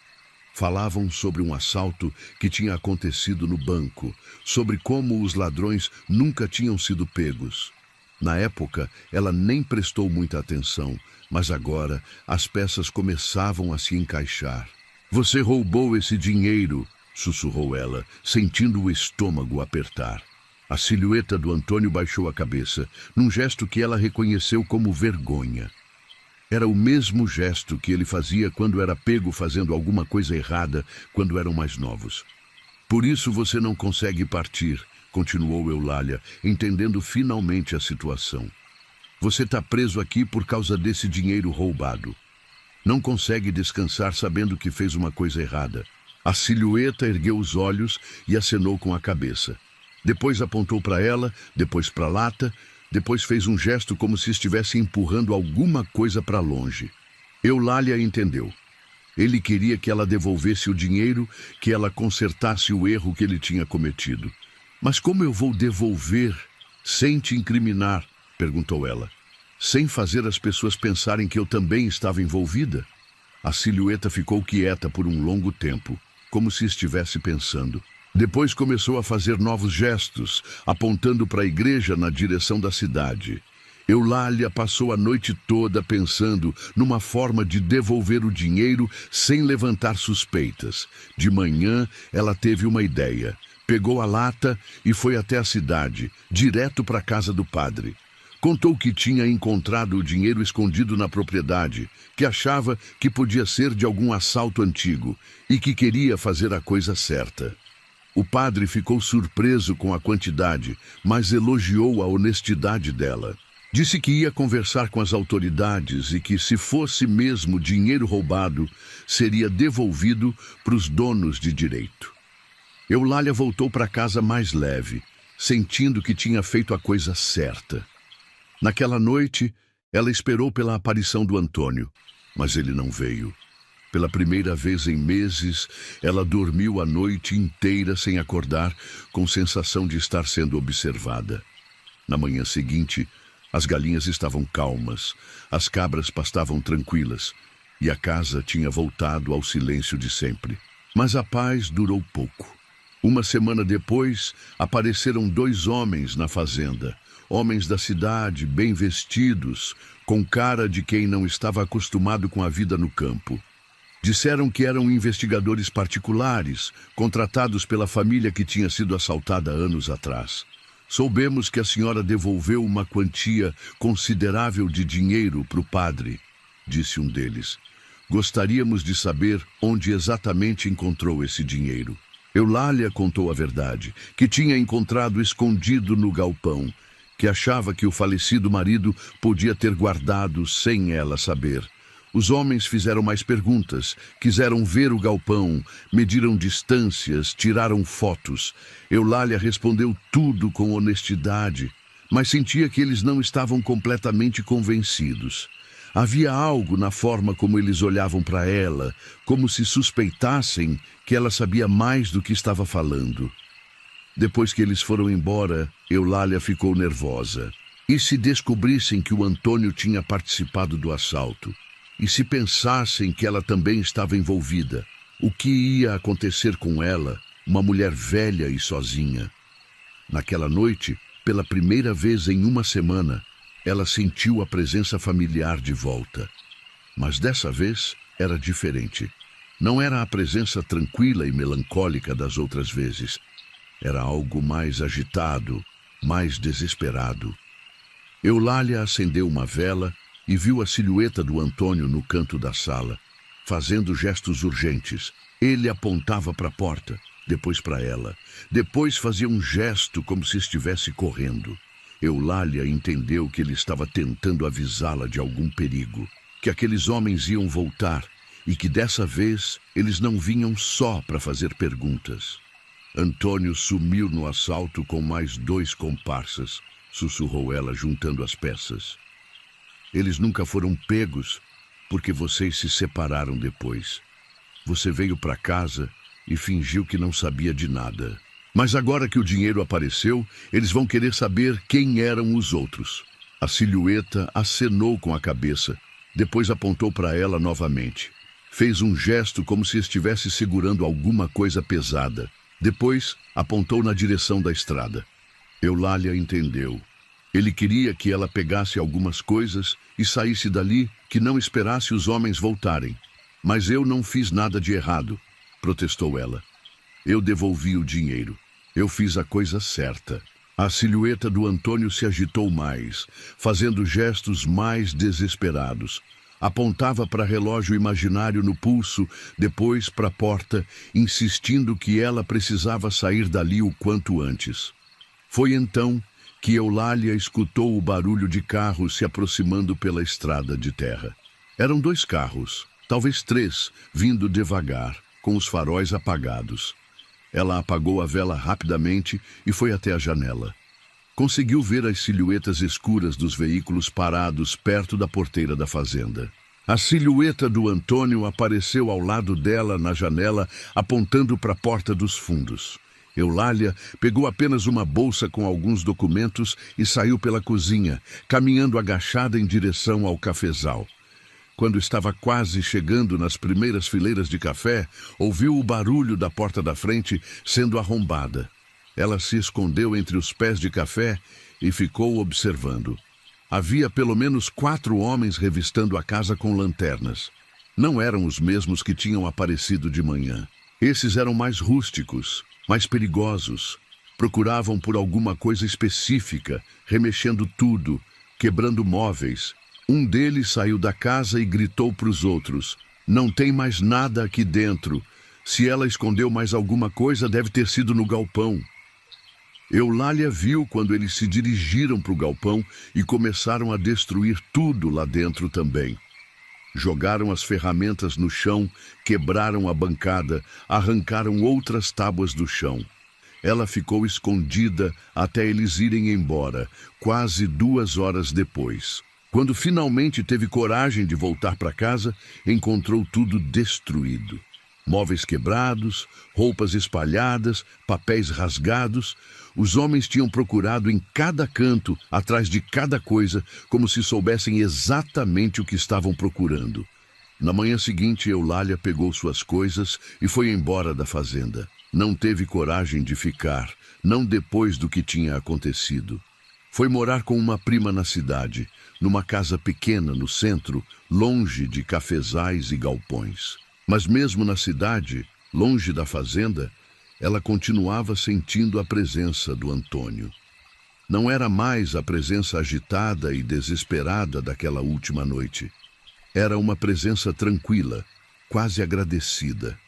Falavam sobre um assalto que tinha acontecido no banco, sobre como os ladrões nunca tinham sido pegos. Na época, ela nem prestou muita atenção, mas agora as peças começavam a se encaixar. Você roubou esse dinheiro, sussurrou ela, sentindo o estômago apertar. A silhueta do Antônio baixou a cabeça, num gesto que ela reconheceu como vergonha. Era o mesmo gesto que ele fazia quando era pego fazendo alguma coisa errada quando eram mais novos. Por isso você não consegue partir, continuou Eulália, entendendo finalmente a situação. Você está preso aqui por causa desse dinheiro roubado. Não consegue descansar sabendo que fez uma coisa errada. A silhueta ergueu os olhos e acenou com a cabeça. Depois apontou para ela, depois para a lata, depois fez um gesto como se estivesse empurrando alguma coisa para longe. Eulália entendeu. Ele queria que ela devolvesse o dinheiro, que ela consertasse o erro que ele tinha cometido. Mas como eu vou devolver sem te incriminar? Perguntou ela. Sem fazer as pessoas pensarem que eu também estava envolvida? A silhueta ficou quieta por um longo tempo, como se estivesse pensando. Depois começou a fazer novos gestos, apontando para a igreja na direção da cidade. Eulália passou a noite toda pensando numa forma de devolver o dinheiro sem levantar suspeitas. De manhã, ela teve uma ideia. Pegou a lata e foi até a cidade, direto para a casa do padre. Contou que tinha encontrado o dinheiro escondido na propriedade, que achava que podia ser de algum assalto antigo e que queria fazer a coisa certa. O padre ficou surpreso com a quantidade, mas elogiou a honestidade dela. Disse que ia conversar com as autoridades e que, se fosse mesmo dinheiro roubado, seria devolvido para os donos de direito. Eulália voltou para casa mais leve, sentindo que tinha feito a coisa certa. Naquela noite, ela esperou pela aparição do Antônio, mas ele não veio. Pela primeira vez em meses, ela dormiu a noite inteira sem acordar, com sensação de estar sendo observada. Na manhã seguinte, as galinhas estavam calmas, as cabras pastavam tranquilas, e a casa tinha voltado ao silêncio de sempre. Mas a paz durou pouco. Uma semana depois, apareceram 2 homens na fazenda. Homens da cidade, bem vestidos, com cara de quem não estava acostumado com a vida no campo. Disseram que eram investigadores particulares, contratados pela família que tinha sido assaltada anos atrás. Soubemos que a senhora devolveu uma quantia considerável de dinheiro para o padre, disse um deles. Gostaríamos de saber onde exatamente encontrou esse dinheiro. Eulália contou a verdade, que tinha encontrado escondido no galpão, que achava que o falecido marido podia ter guardado sem ela saber. Os homens fizeram mais perguntas, quiseram ver o galpão, mediram distâncias, tiraram fotos. Eulália respondeu tudo com honestidade, mas sentia que eles não estavam completamente convencidos. Havia algo na forma como eles olhavam para ela, como se suspeitassem que ela sabia mais do que estava falando. Depois que eles foram embora, Eulália ficou nervosa. E se descobrissem que o Antônio tinha participado do assalto? E se pensassem que ela também estava envolvida? O que ia acontecer com ela, uma mulher velha e sozinha? Naquela noite, pela primeira vez em uma semana, ela sentiu a presença familiar de volta. Mas dessa vez era diferente. Não era a presença tranquila e melancólica das outras vezes. Era algo mais agitado, mais desesperado. Eulália acendeu uma vela e viu a silhueta do Antônio no canto da sala, fazendo gestos urgentes. Ele apontava para a porta, depois para ela. Depois fazia um gesto como se estivesse correndo. Eulália entendeu que ele estava tentando avisá-la de algum perigo, que aqueles homens iam voltar e que dessa vez eles não vinham só para fazer perguntas. Antônio sumiu no assalto com mais 2 comparsas, sussurrou ela, juntando as peças. Eles nunca foram pegos porque vocês se separaram depois. Você veio para casa e fingiu que não sabia de nada. Mas agora que o dinheiro apareceu, eles vão querer saber quem eram os outros. A silhueta acenou com a cabeça, depois apontou para ela novamente. Fez um gesto como se estivesse segurando alguma coisa pesada. Depois apontou na direção da estrada. Eulália entendeu. Ele queria que ela pegasse algumas coisas e saísse dali, que não esperasse os homens voltarem. Mas eu não fiz nada de errado, protestou ela. Eu devolvi o dinheiro. Eu fiz a coisa certa. A silhueta do Antônio se agitou mais, fazendo gestos mais desesperados. Apontava para relógio imaginário no pulso, depois para a porta, insistindo que ela precisava sair dali o quanto antes. Foi então que Eulália escutou o barulho de carros se aproximando pela estrada de terra. Eram 2 carros, talvez 3, vindo devagar, com os faróis apagados. Ela apagou a vela rapidamente e foi até a janela. Conseguiu ver as silhuetas escuras dos veículos parados perto da porteira da fazenda. A silhueta do Antônio apareceu ao lado dela na janela, apontando para a porta dos fundos. Eulália pegou apenas uma bolsa com alguns documentos e saiu pela cozinha, caminhando agachada em direção ao cafezal. Quando estava quase chegando nas primeiras fileiras de café, ouviu o barulho da porta da frente sendo arrombada. Ela se escondeu entre os pés de café e ficou observando. Havia pelo menos 4 homens revistando a casa com lanternas. Não eram os mesmos que tinham aparecido de manhã. Esses eram mais rústicos, mais perigosos. Procuravam por alguma coisa específica, remexendo tudo, quebrando móveis. Um deles saiu da casa e gritou para os outros: "Não tem mais nada aqui dentro. Se ela escondeu mais alguma coisa, deve ter sido no galpão." Eulália viu quando eles se dirigiram para o galpão e começaram a destruir tudo lá dentro também. Jogaram as ferramentas no chão, quebraram a bancada, arrancaram outras tábuas do chão. Ela ficou escondida até eles irem embora, quase 2 horas depois. Quando finalmente teve coragem de voltar para casa, encontrou tudo destruído. Móveis quebrados, roupas espalhadas, papéis rasgados. Os homens tinham procurado em cada canto, atrás de cada coisa, como se soubessem exatamente o que estavam procurando. Na manhã seguinte, Eulália pegou suas coisas e foi embora da fazenda. Não teve coragem de ficar, não depois do que tinha acontecido. Foi morar com uma prima na cidade, numa casa pequena no centro, longe de cafezais e galpões. Mas mesmo na cidade, longe da fazenda, ela continuava sentindo a presença do Antônio. Não era mais a presença agitada e desesperada daquela última noite. Era uma presença tranquila, quase agradecida.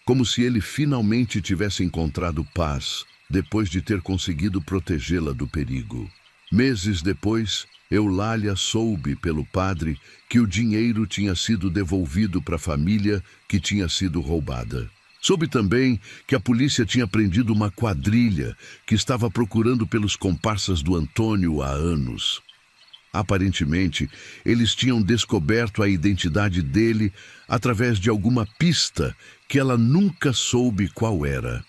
Como se ele finalmente tivesse encontrado paz, depois de ter conseguido protegê-la do perigo. Meses depois, Eulália soube pelo padre que o dinheiro tinha sido devolvido para a família que tinha sido roubada. Soube também que a polícia tinha prendido uma quadrilha que estava procurando pelos comparsas do Antônio há anos. Aparentemente, eles tinham descoberto a identidade dele através de alguma pista que ela nunca soube qual era.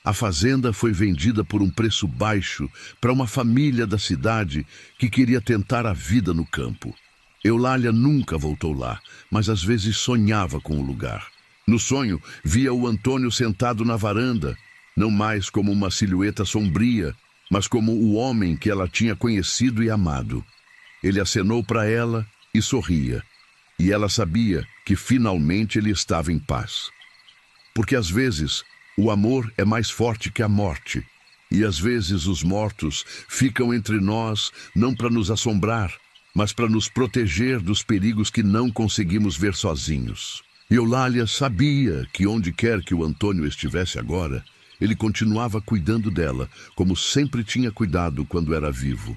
A fazenda foi vendida por um preço baixo para uma família da cidade que queria tentar a vida no campo. Eulália nunca voltou lá, mas às vezes sonhava com o lugar. No sonho, via o Antônio sentado na varanda, não mais como uma silhueta sombria, mas como o homem que ela tinha conhecido e amado. Ele acenou para ela e sorria, e ela sabia que finalmente ele estava em paz. Porque às vezes o amor é mais forte que a morte, e às vezes os mortos ficam entre nós não para nos assombrar, mas para nos proteger dos perigos que não conseguimos ver sozinhos. Eulália sabia que onde quer que o Antônio estivesse agora, ele continuava cuidando dela, como sempre tinha cuidado quando era vivo.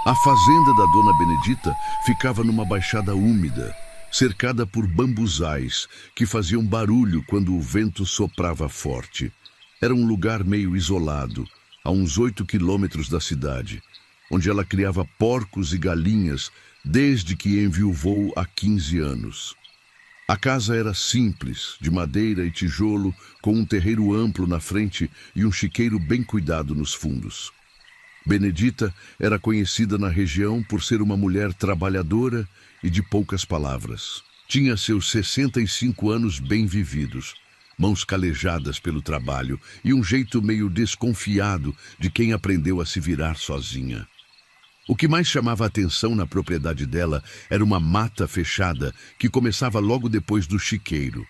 A fazenda da Dona Benedita ficava numa baixada úmida, cercada por bambuzais que faziam barulho quando o vento soprava forte. Era um lugar meio isolado, a uns 8 quilômetros da cidade, onde ela criava porcos e galinhas desde que enviuvou há 15 anos. A casa era simples, de madeira e tijolo, com um terreiro amplo na frente e um chiqueiro bem cuidado nos fundos. Benedita era conhecida na região por ser uma mulher trabalhadora e de poucas palavras. Tinha seus 65 anos bem vividos, mãos calejadas pelo trabalho e um jeito meio desconfiado de quem aprendeu a se virar sozinha. O que mais chamava a atenção na propriedade dela era uma mata fechada que começava logo depois do chiqueiro.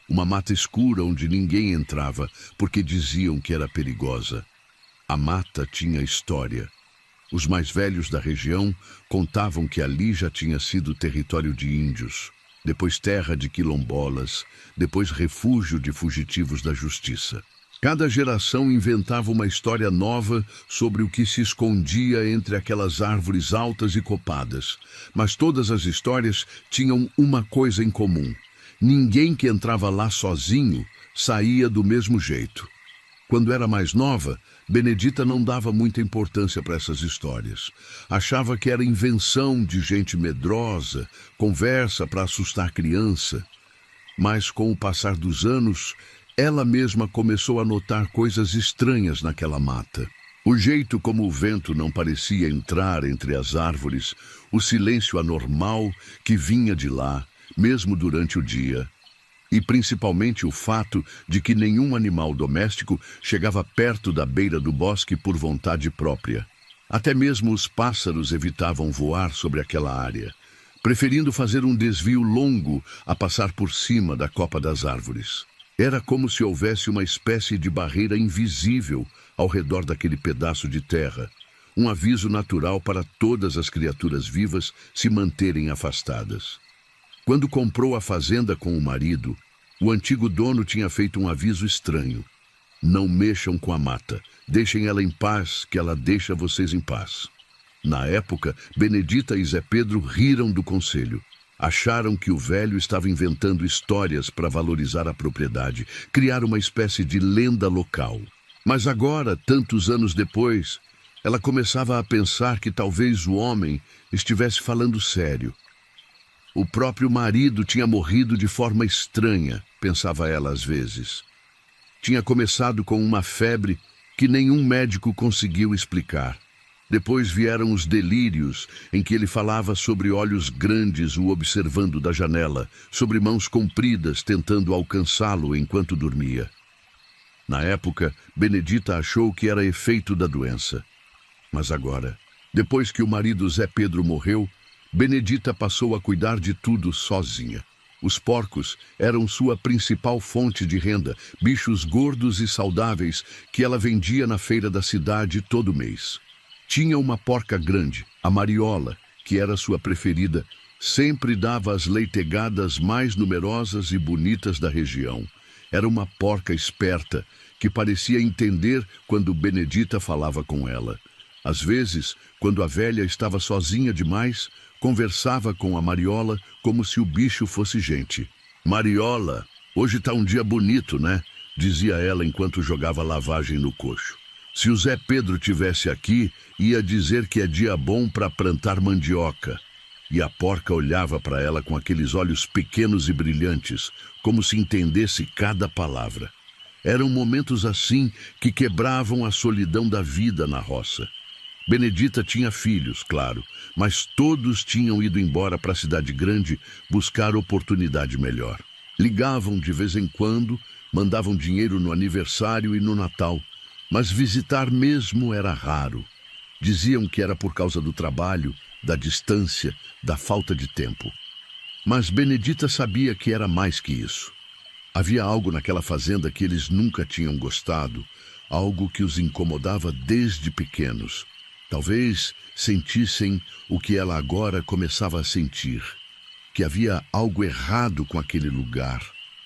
Uma mata escura onde ninguém entrava porque diziam que era perigosa. A mata tinha história. Os mais velhos da região contavam que ali já tinha sido território de índios, depois terra de quilombolas, depois refúgio de fugitivos da justiça. Cada geração inventava uma história nova sobre o que se escondia entre aquelas árvores altas e copadas, mas todas as histórias tinham uma coisa em comum: ninguém que entrava lá sozinho saía do mesmo jeito. Quando era mais nova, Benedita não dava muita importância para essas histórias. Achava que era invenção de gente medrosa, conversa para assustar criança. Mas com o passar dos anos, ela mesma começou a notar coisas estranhas naquela mata. O jeito como o vento não parecia entrar entre as árvores, o silêncio anormal que vinha de lá, mesmo durante o dia. E principalmente o fato de que nenhum animal doméstico chegava perto da beira do bosque por vontade própria. Até mesmo os pássaros evitavam voar sobre aquela área, preferindo fazer um desvio longo a passar por cima da copa das árvores. Era como se houvesse uma espécie de barreira invisível ao redor daquele pedaço de terra, um aviso natural para todas as criaturas vivas se manterem afastadas. Quando comprou a fazenda com o marido, o antigo dono tinha feito um aviso estranho. Não mexam com a mata, deixem ela em paz, que ela deixa vocês em paz. Na época, Benedita e Zé Pedro riram do conselho. Acharam que o velho estava inventando histórias para valorizar a propriedade, criar uma espécie de lenda local. Mas agora, tantos anos depois, ela começava a pensar que talvez o homem estivesse falando sério. O próprio marido tinha morrido de forma estranha, pensava ela às vezes. Tinha começado com uma febre que nenhum médico conseguiu explicar. Depois vieram os delírios, em que ele falava sobre olhos grandes o observando da janela, sobre mãos compridas tentando alcançá-lo enquanto dormia. Na época, Benedita achou que era efeito da doença. Mas agora, depois que o marido Zé Pedro morreu, Benedita passou a cuidar de tudo sozinha. Os porcos eram sua principal fonte de renda, bichos gordos e saudáveis que ela vendia na feira da cidade todo mês. Tinha uma porca grande, a Mariola, que era sua preferida, sempre dava as leitegadas mais numerosas e bonitas da região. Era uma porca esperta, que parecia entender quando Benedita falava com ela. Às vezes, quando a velha estava sozinha demais, conversava com a Mariola como se o bicho fosse gente. "Mariola, hoje tá um dia bonito, né?", dizia ela enquanto jogava lavagem no coxo. "Se o Zé Pedro tivesse aqui, ia dizer que é dia bom para plantar mandioca." E a porca olhava para ela com aqueles olhos pequenos e brilhantes, como se entendesse cada palavra. Eram momentos assim que quebravam a solidão da vida na roça. Benedita tinha filhos, claro, mas todos tinham ido embora para a cidade grande buscar oportunidade melhor. Ligavam de vez em quando, mandavam dinheiro no aniversário e no Natal, mas visitar mesmo era raro. Diziam que era por causa do trabalho, da distância, da falta de tempo. Mas Benedita sabia que era mais que isso. Havia algo naquela fazenda que eles nunca tinham gostado, algo que os incomodava desde pequenos. Talvez sentissem o que ela agora começava a sentir, que havia algo errado com aquele lugar,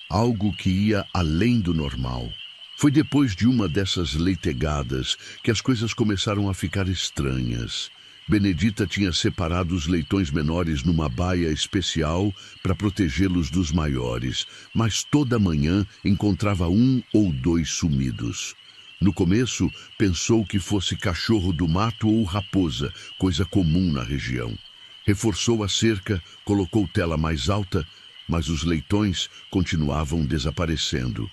algo que ia além do normal. Foi depois de uma dessas leitegadas que as coisas começaram a ficar estranhas. Benedita tinha separado os leitões menores numa baia especial para protegê-los dos maiores, mas toda manhã encontrava um ou dois sumidos. No começo, pensou que fosse cachorro do mato ou raposa, coisa comum na região. Reforçou a cerca, colocou tela mais alta, mas os leitões continuavam desaparecendo.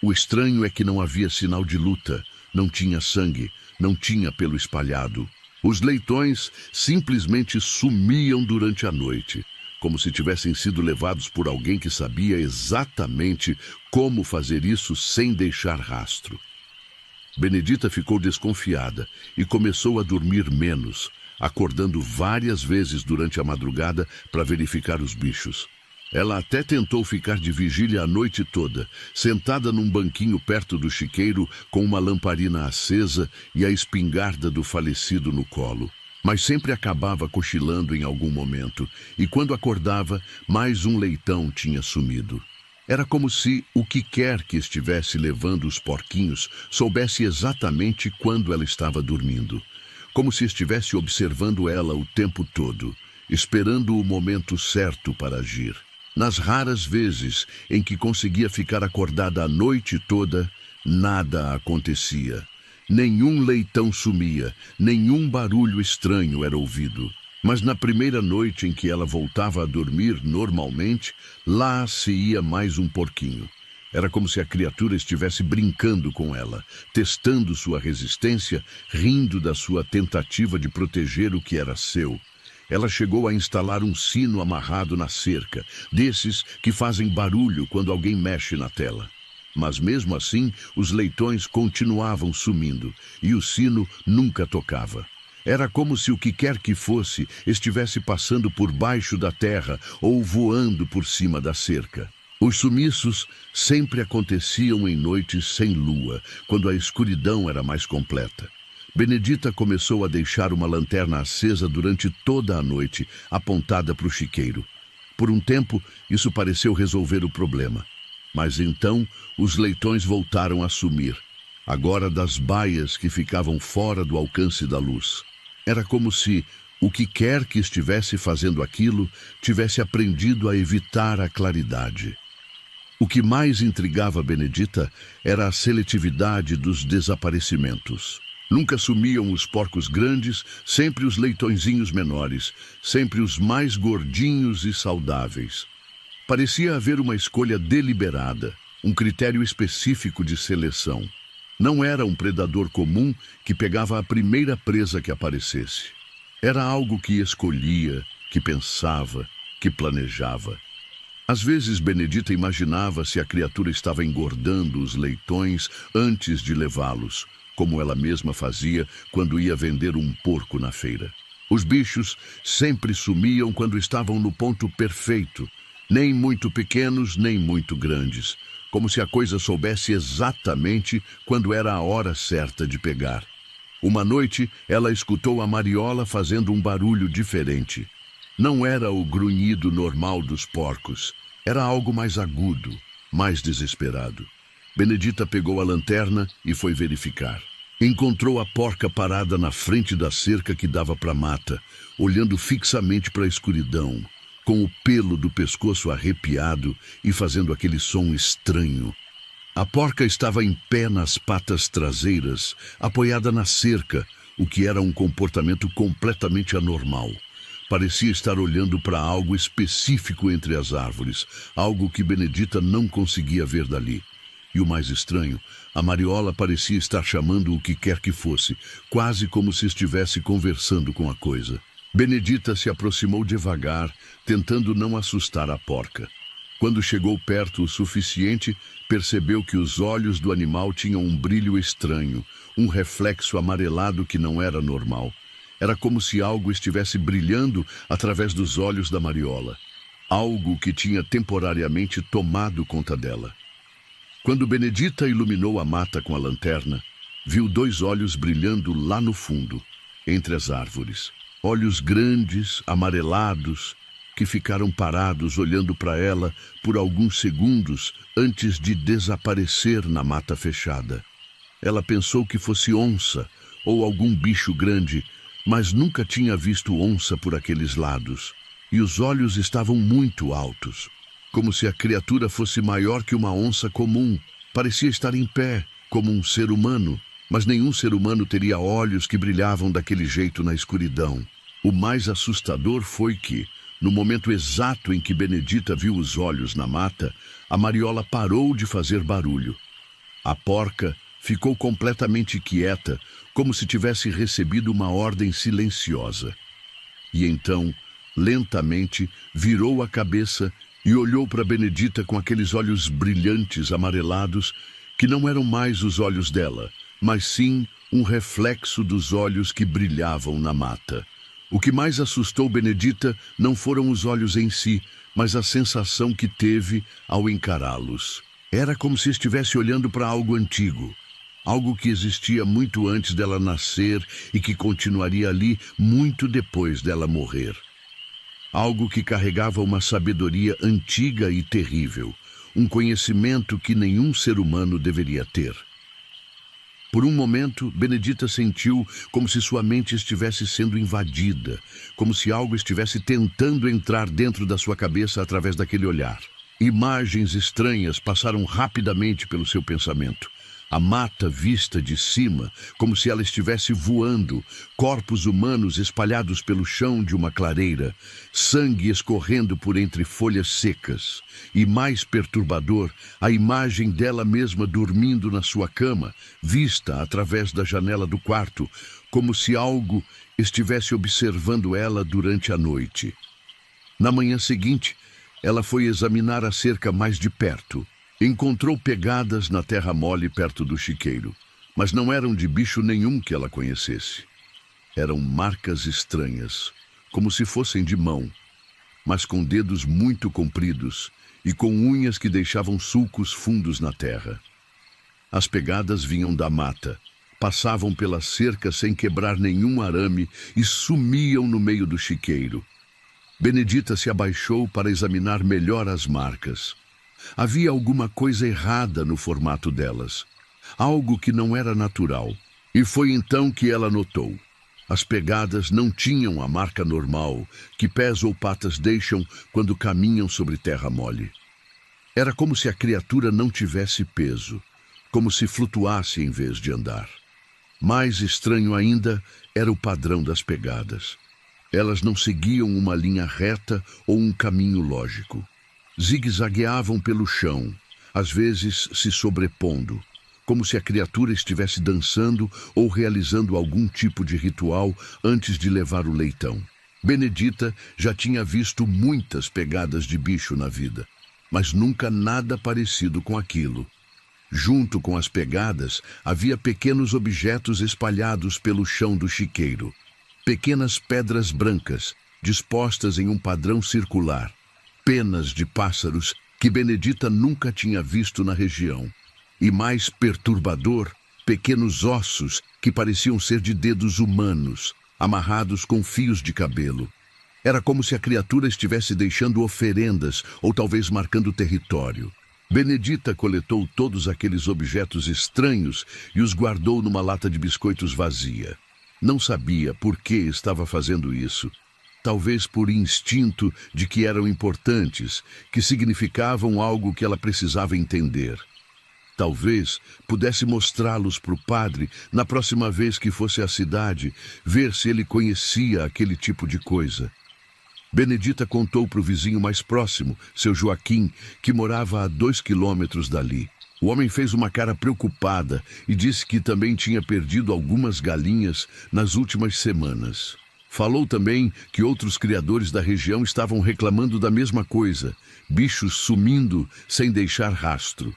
O estranho é que não havia sinal de luta, não tinha sangue, não tinha pelo espalhado. Os leitões simplesmente sumiam durante a noite, como se tivessem sido levados por alguém que sabia exatamente como fazer isso sem deixar rastro. Benedita ficou desconfiada e começou a dormir menos, acordando várias vezes durante a madrugada para verificar os bichos. Ela até tentou ficar de vigília a noite toda, sentada num banquinho perto do chiqueiro com uma lamparina acesa e a espingarda do falecido no colo. Mas sempre acabava cochilando em algum momento, e quando acordava, mais um leitão tinha sumido. Era como se o que quer que estivesse levando os porquinhos soubesse exatamente quando ela estava dormindo. Como se estivesse observando ela o tempo todo, esperando o momento certo para agir. Nas raras vezes em que conseguia ficar acordada a noite toda, nada acontecia. Nenhum leitão sumia, nenhum barulho estranho era ouvido. Mas na primeira noite em que ela voltava a dormir normalmente, lá se ia mais um porquinho. Era como se a criatura estivesse brincando com ela, testando sua resistência, rindo da sua tentativa de proteger o que era seu. Ela chegou a instalar um sino amarrado na cerca, desses que fazem barulho quando alguém mexe na tela. Mas mesmo assim, os leitões continuavam sumindo, e o sino nunca tocava. Era como se o que quer que fosse estivesse passando por baixo da terra ou voando por cima da cerca. Os sumiços sempre aconteciam em noites sem lua, quando a escuridão era mais completa. Benedita começou a deixar uma lanterna acesa durante toda a noite, apontada para o chiqueiro. Por um tempo, isso pareceu resolver o problema. Mas então, os leitões voltaram a sumir, agora das baias que ficavam fora do alcance da luz. Era como se o que quer que estivesse fazendo aquilo tivesse aprendido a evitar a claridade. O que mais intrigava Benedita era a seletividade dos desaparecimentos. Nunca sumiam os porcos grandes, sempre os leitõezinhos menores, sempre os mais gordinhos e saudáveis. Parecia haver uma escolha deliberada, um critério específico de seleção. Não era um predador comum que pegava a primeira presa que aparecesse. Era algo que escolhia, que pensava, que planejava. Às vezes, Benedita imaginava se a criatura estava engordando os leitões antes de levá-los, como ela mesma fazia quando ia vender um porco na feira. Os bichos sempre sumiam quando estavam no ponto perfeito, nem muito pequenos, nem muito grandes, como se a coisa soubesse exatamente quando era a hora certa de pegar. Uma noite, ela escutou a mariola fazendo um barulho diferente. Não era o grunhido normal dos porcos, era algo mais agudo, mais desesperado. Benedita pegou a lanterna e foi verificar. Encontrou a porca parada na frente da cerca que dava para a mata, olhando fixamente para a escuridão, com o pelo do pescoço arrepiado e fazendo aquele som estranho. A porca estava em pé nas patas traseiras, apoiada na cerca, o que era um comportamento completamente anormal. Parecia estar olhando para algo específico entre as árvores, algo que Benedita não conseguia ver dali. E o mais estranho, a mariola parecia estar chamando o que quer que fosse, quase como se estivesse conversando com a coisa. Benedita se aproximou devagar, tentando não assustar a porca. Quando chegou perto o suficiente, percebeu que os olhos do animal tinham um brilho estranho, um reflexo amarelado que não era normal. Era como se algo estivesse brilhando através dos olhos da mariola. Algo que tinha temporariamente tomado conta dela. Quando Benedita iluminou a mata com a lanterna, viu 2 olhos brilhando lá no fundo, entre as árvores. Olhos grandes, amarelados, que ficaram parados olhando para ela por alguns segundos antes de desaparecer na mata fechada. Ela pensou que fosse onça ou algum bicho grande, mas nunca tinha visto onça por aqueles lados. E os olhos estavam muito altos, como se a criatura fosse maior que uma onça comum. Parecia estar em pé, como um ser humano, mas nenhum ser humano teria olhos que brilhavam daquele jeito na escuridão. O mais assustador foi que, no momento exato em que Benedita viu os olhos na mata, a mariola parou de fazer barulho. A porca ficou completamente quieta, como se tivesse recebido uma ordem silenciosa. E então, lentamente, virou a cabeça e olhou para Benedita com aqueles olhos brilhantes, amarelados, que não eram mais os olhos dela, mas sim um reflexo dos olhos que brilhavam na mata. O que mais assustou Benedita não foram os olhos em si, mas a sensação que teve ao encará-los. Era como se estivesse olhando para algo antigo, algo que existia muito antes dela nascer e que continuaria ali muito depois dela morrer. Algo que carregava uma sabedoria antiga e terrível, um conhecimento que nenhum ser humano deveria ter. Por um momento, Benedita sentiu como se sua mente estivesse sendo invadida, como se algo estivesse tentando entrar dentro da sua cabeça através daquele olhar. Imagens estranhas passaram rapidamente pelo seu pensamento. A mata vista de cima, como se ela estivesse voando, corpos humanos espalhados pelo chão de uma clareira, sangue escorrendo por entre folhas secas. E mais perturbador, a imagem dela mesma dormindo na sua cama, vista através da janela do quarto, como se algo estivesse observando ela durante a noite. Na manhã seguinte, ela foi examinar a cerca mais de perto. Encontrou pegadas na terra mole perto do chiqueiro, mas não eram de bicho nenhum que ela conhecesse. Eram marcas estranhas, como se fossem de mão. mas com dedos muito compridos e com unhas que deixavam sulcos fundos na terra. As pegadas vinham da mata, passavam pela cerca sem quebrar nenhum arame e sumiam no meio do chiqueiro. Benedita se abaixou para examinar melhor as marcas. Havia alguma coisa errada no formato delas, algo que não era natural. E foi então que ela notou. As pegadas não tinham a marca normal que pés ou patas deixam quando caminham sobre terra mole. Era como se a criatura não tivesse peso, como se flutuasse em vez de andar. Mais estranho ainda era o padrão das pegadas. Elas não seguiam uma linha reta ou um caminho lógico. Zigue-zagueavam pelo chão, às vezes se sobrepondo, como se a criatura estivesse dançando ou realizando algum tipo de ritual antes de levar o leitão. Benedita já tinha visto muitas pegadas de bicho na vida, mas nunca nada parecido com aquilo. Junto com as pegadas, havia pequenos objetos espalhados pelo chão do chiqueiro. Pequenas pedras brancas, dispostas em um padrão circular. Penas de pássaros que Benedita nunca tinha visto na região. E mais perturbador, pequenos ossos que pareciam ser de dedos humanos, amarrados com fios de cabelo. Era como se a criatura estivesse deixando oferendas ou talvez marcando território. Benedita coletou todos aqueles objetos estranhos e os guardou numa lata de biscoitos vazia. Não sabia por que estava fazendo isso. Talvez por instinto de que eram importantes, que significavam algo que ela precisava entender. Talvez pudesse mostrá-los para o padre na próxima vez que fosse à cidade, ver se ele conhecia aquele tipo de coisa. Benedita contou para o vizinho mais próximo, seu Joaquim, que morava a 2 quilômetros dali. O homem fez uma cara preocupada e disse que também tinha perdido algumas galinhas nas últimas semanas. Falou também que outros criadores da região estavam reclamando da mesma coisa, bichos sumindo sem deixar rastro.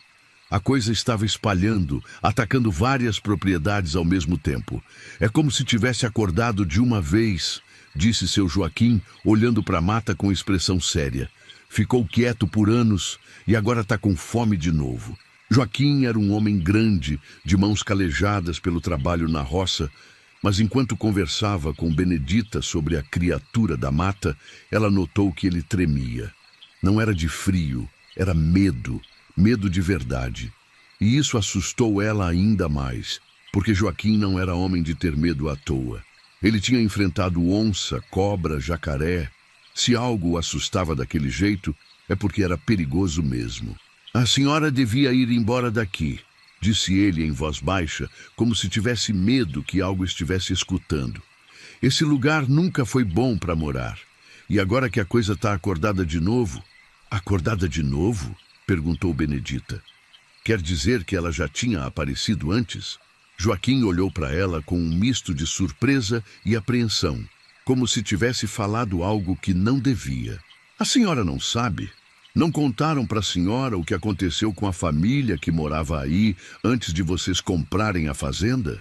A coisa estava espalhando, atacando várias propriedades ao mesmo tempo. É como se tivesse acordado de uma vez, disse seu Joaquim, olhando para a mata com expressão séria. Ficou quieto por anos e agora está com fome de novo. Joaquim era um homem grande, de mãos calejadas pelo trabalho na roça, mas enquanto conversava com Benedita sobre a criatura da mata, ela notou que ele tremia. Não era de frio, era medo. Medo de verdade. E isso assustou ela ainda mais, porque Joaquim não era homem de ter medo à toa. Ele tinha enfrentado onça, cobra, jacaré. Se algo o assustava daquele jeito, é porque era perigoso mesmo. A senhora devia ir embora daqui, disse ele em voz baixa, como se tivesse medo que algo estivesse escutando. Esse lugar nunca foi bom para morar. E agora que a coisa está acordada de novo... Acordada de novo? Perguntou Benedita. Quer dizer que ela já tinha aparecido antes? Joaquim olhou para ela com um misto de surpresa e apreensão, como se tivesse falado algo que não devia. A senhora não sabe? Não contaram para a senhora o que aconteceu com a família que morava aí antes de vocês comprarem a fazenda?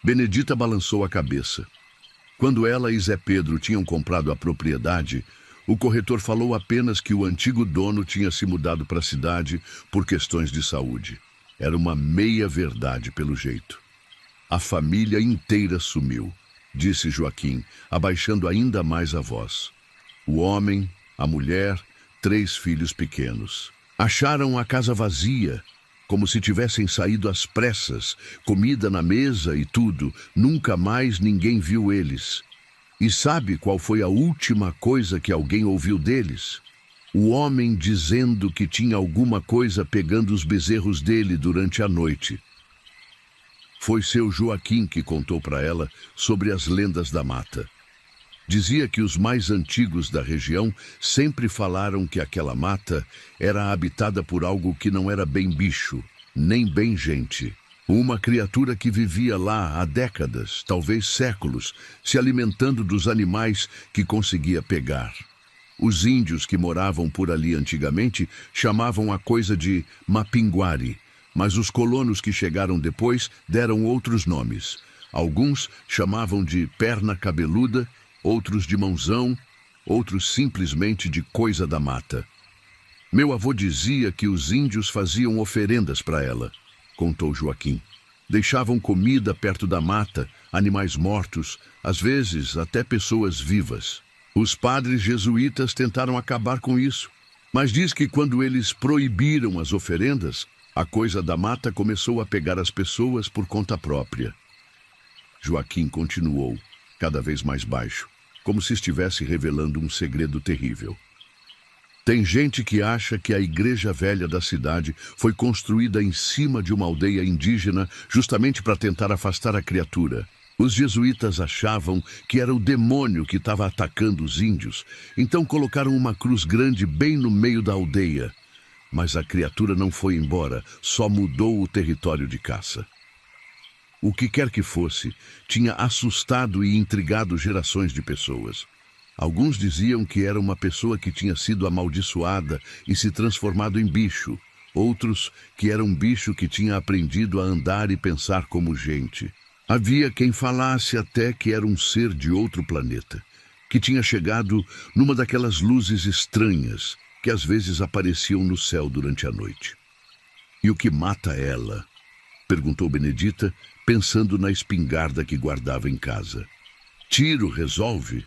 Benedita balançou a cabeça. Quando ela e Zé Pedro tinham comprado a propriedade, o corretor falou apenas que o antigo dono tinha se mudado para a cidade por questões de saúde. Era uma meia-verdade, pelo jeito. A família inteira sumiu, disse Joaquim, abaixando ainda mais a voz. O homem, a mulher, 3 filhos pequenos. Acharam a casa vazia, como se tivessem saído às pressas, comida na mesa e tudo. Nunca mais ninguém viu eles. E sabe qual foi a última coisa que alguém ouviu deles? O homem dizendo que tinha alguma coisa pegando os bezerros dele durante a noite. Foi seu Joaquim que contou para ela sobre as lendas da mata. Dizia que os mais antigos da região sempre falaram que aquela mata era habitada por algo que não era bem bicho, nem bem gente. Uma criatura que vivia lá há décadas, talvez séculos, se alimentando dos animais que conseguia pegar. Os índios que moravam por ali antigamente chamavam a coisa de mapinguari, mas os colonos que chegaram depois deram outros nomes. Alguns chamavam de perna cabeluda, outros de mãozão, outros simplesmente de coisa da mata. Meu avô dizia que os índios faziam oferendas para ela, contou Joaquim. Deixavam comida perto da mata, animais mortos, às vezes até pessoas vivas. Os padres jesuítas tentaram acabar com isso, mas diz que quando eles proibiram as oferendas, a coisa da mata começou a pegar as pessoas por conta própria. Joaquim continuou, cada vez mais baixo, como se estivesse revelando um segredo terrível. Tem gente que acha que a igreja velha da cidade foi construída em cima de uma aldeia indígena justamente para tentar afastar a criatura. Os jesuítas achavam que era o demônio que estava atacando os índios, então colocaram uma cruz grande bem no meio da aldeia. Mas a criatura não foi embora, só mudou o território de caça. O que quer que fosse, tinha assustado e intrigado gerações de pessoas. Alguns diziam que era uma pessoa que tinha sido amaldiçoada e se transformado em bicho. Outros que era um bicho que tinha aprendido a andar e pensar como gente. Havia quem falasse até que era um ser de outro planeta, que tinha chegado numa daquelas luzes estranhas que às vezes apareciam no céu durante a noite. E o que mata ela? Perguntou Benedita, pensando na espingarda que guardava em casa. Tiro resolve?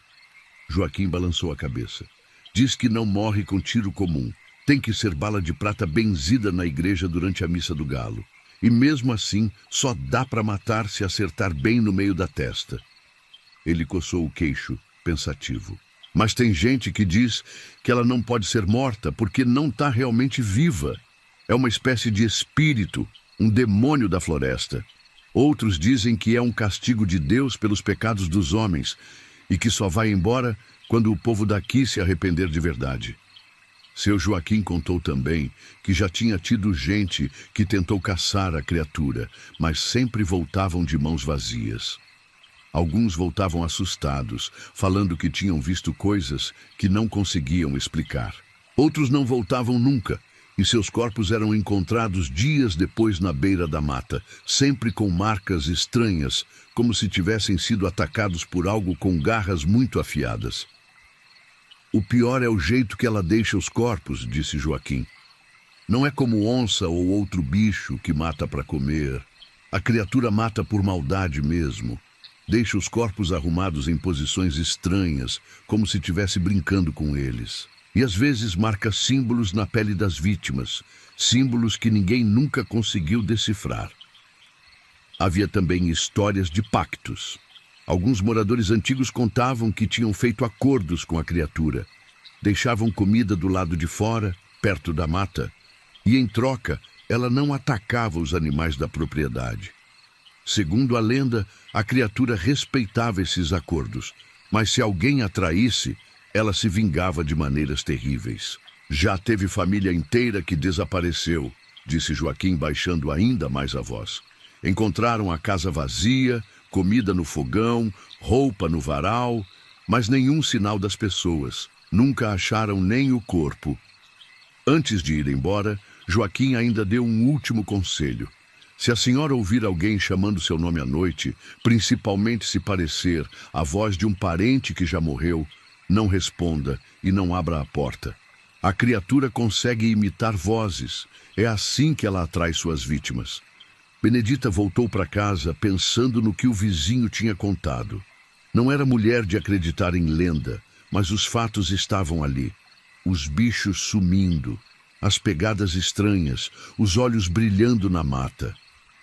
Joaquim balançou a cabeça. Diz que não morre com tiro comum. Tem que ser bala de prata benzida na igreja durante a missa do galo. E mesmo assim, só dá para matar se acertar bem no meio da testa. Ele coçou o queixo, pensativo. Mas tem gente que diz que ela não pode ser morta porque não está realmente viva. É uma espécie de espírito, um demônio da floresta. Outros dizem que é um castigo de Deus pelos pecados dos homens e que só vai embora quando o povo daqui se arrepender de verdade. Seu Joaquim contou também que já tinha tido gente que tentou caçar a criatura, mas sempre voltavam de mãos vazias. Alguns voltavam assustados, falando que tinham visto coisas que não conseguiam explicar. Outros não voltavam nunca, e seus corpos eram encontrados dias depois na beira da mata, sempre com marcas estranhas, como se tivessem sido atacados por algo com garras muito afiadas. O pior é o jeito que ela deixa os corpos, disse Joaquim. Não é como onça ou outro bicho que mata para comer. A criatura mata por maldade mesmo. Deixa os corpos arrumados em posições estranhas, como se estivesse brincando com eles. E às vezes marca símbolos na pele das vítimas, símbolos que ninguém nunca conseguiu decifrar. Havia também histórias de pactos. Alguns moradores antigos contavam que tinham feito acordos com a criatura. Deixavam comida do lado de fora, perto da mata, e em troca, ela não atacava os animais da propriedade. Segundo a lenda, a criatura respeitava esses acordos, mas se alguém a traísse, ela se vingava de maneiras terríveis. Já teve família inteira que desapareceu, disse Joaquim, baixando ainda mais a voz. Encontraram a casa vazia, comida no fogão, roupa no varal, mas nenhum sinal das pessoas. Nunca acharam nem o corpo. Antes de ir embora, Joaquim ainda deu um último conselho. Se a senhora ouvir alguém chamando seu nome à noite, principalmente se parecer a voz de um parente que já morreu, não responda e não abra a porta. A criatura consegue imitar vozes. É assim que ela atrai suas vítimas. Benedita voltou para casa pensando no que o vizinho tinha contado. Não era mulher de acreditar em lenda, mas os fatos estavam ali. Os bichos sumindo, as pegadas estranhas, os olhos brilhando na mata.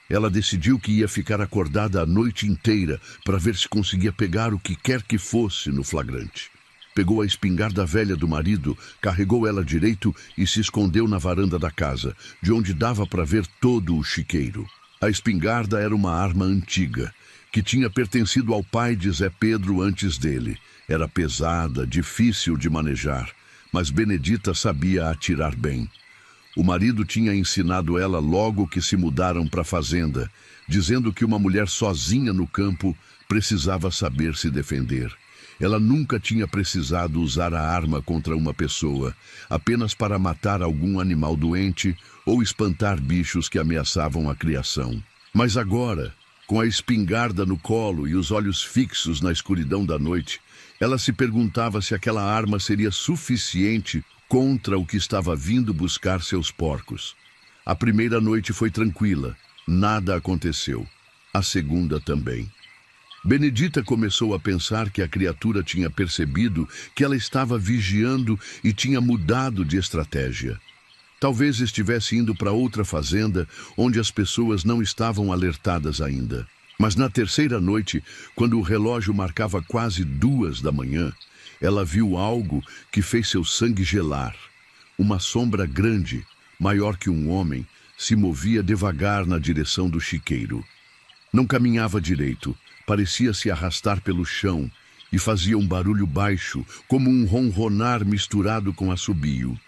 Ela decidiu que ia ficar acordada a noite inteira para ver se conseguia pegar o que quer que fosse no flagrante. Pegou a espingarda velha do marido, carregou ela direito e se escondeu na varanda da casa, de onde dava para ver todo o chiqueiro. A espingarda era uma arma antiga, que tinha pertencido ao pai de Zé Pedro antes dele. Era pesada, difícil de manejar, mas Benedita sabia atirar bem. O marido tinha ensinado ela logo que se mudaram para a fazenda, dizendo que uma mulher sozinha no campo precisava saber se defender. Ela nunca tinha precisado usar a arma contra uma pessoa, apenas para matar algum animal doente ou espantar bichos que ameaçavam a criação. Mas agora, Com a espingarda no colo e os olhos fixos na escuridão da noite, ela se perguntava se aquela arma seria suficiente contra o que estava vindo buscar seus porcos. A primeira noite foi tranquila, nada aconteceu. A segunda também. Benedita começou a pensar que a criatura tinha percebido que ela estava vigiando e tinha mudado de estratégia. Talvez estivesse indo para outra fazenda onde as pessoas não estavam alertadas ainda. Mas na terceira noite, quando o relógio marcava quase 2 da manhã, ela viu algo que fez seu sangue gelar. Uma sombra grande, maior que um homem, se movia devagar na direção do chiqueiro. Não caminhava direito, parecia se arrastar pelo chão e fazia um barulho baixo, como um ronronar misturado com assobio.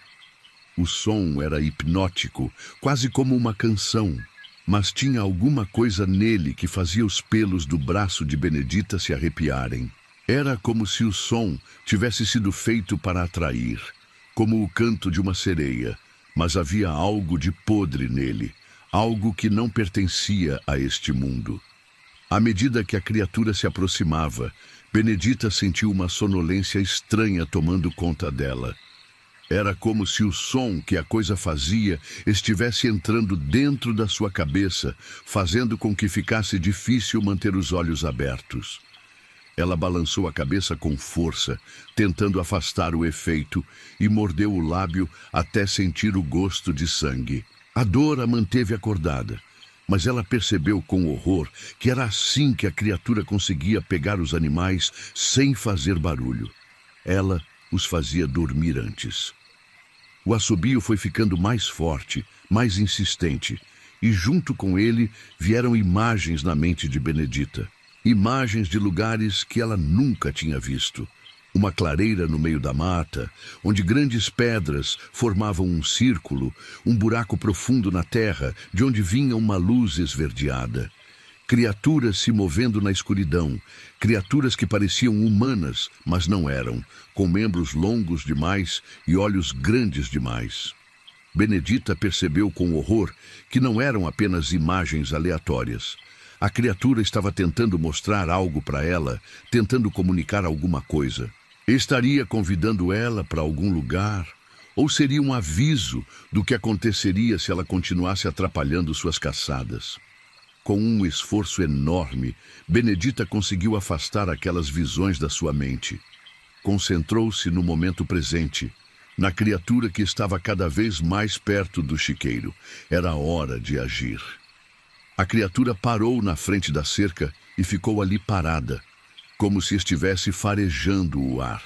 O som era hipnótico, quase como uma canção, mas tinha alguma coisa nele que fazia os pelos do braço de Benedita se arrepiarem. Era como se o som tivesse sido feito para atrair, como o canto de uma sereia, mas havia algo de podre nele, algo que não pertencia a este mundo. À medida que a criatura se aproximava, Benedita sentiu uma sonolência estranha tomando conta dela. Era como se o som que a coisa fazia estivesse entrando dentro da sua cabeça, fazendo com que ficasse difícil manter os olhos abertos. Ela balançou a cabeça com força, tentando afastar o efeito, e mordeu o lábio até sentir o gosto de sangue. A dor a manteve acordada, mas ela percebeu com horror que era assim que a criatura conseguia pegar os animais sem fazer barulho. Ela os fazia dormir antes. O assobio foi ficando mais forte, mais insistente, e junto com ele vieram imagens na mente de Benedita. Imagens de lugares que ela nunca tinha visto. Uma clareira no meio da mata, onde grandes pedras formavam um círculo, um buraco profundo na terra, de onde vinha uma luz esverdeada. Criaturas se movendo na escuridão, criaturas que pareciam humanas, mas não eram, com membros longos demais e olhos grandes demais. Benedita percebeu com horror que não eram apenas imagens aleatórias. A criatura estava tentando mostrar algo para ela, tentando comunicar alguma coisa. Estaria convidando ela para algum lugar? Ou seria um aviso do que aconteceria se ela continuasse atrapalhando suas caçadas? Com um esforço enorme, Benedita conseguiu afastar aquelas visões da sua mente. Concentrou-se no momento presente, na criatura que estava cada vez mais perto do chiqueiro. Era hora de agir. A criatura parou na frente da cerca e ficou ali parada, como se estivesse farejando o ar.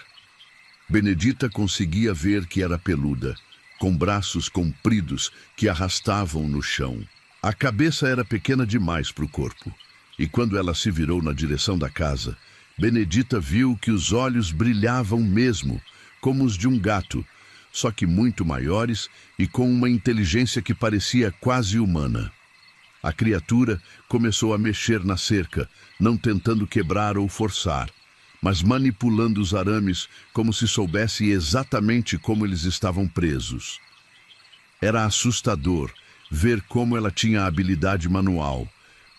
Benedita conseguia ver que era peluda, com braços compridos que arrastavam no chão. A cabeça era pequena demais para o corpo, e quando ela se virou na direção da casa, Benedita viu que os olhos brilhavam mesmo, como os de um gato, só que muito maiores e com uma inteligência que parecia quase humana. A criatura começou a mexer na cerca, não tentando quebrar ou forçar, mas manipulando os arames como se soubesse exatamente como eles estavam presos. Era assustador ver como ela tinha habilidade manual,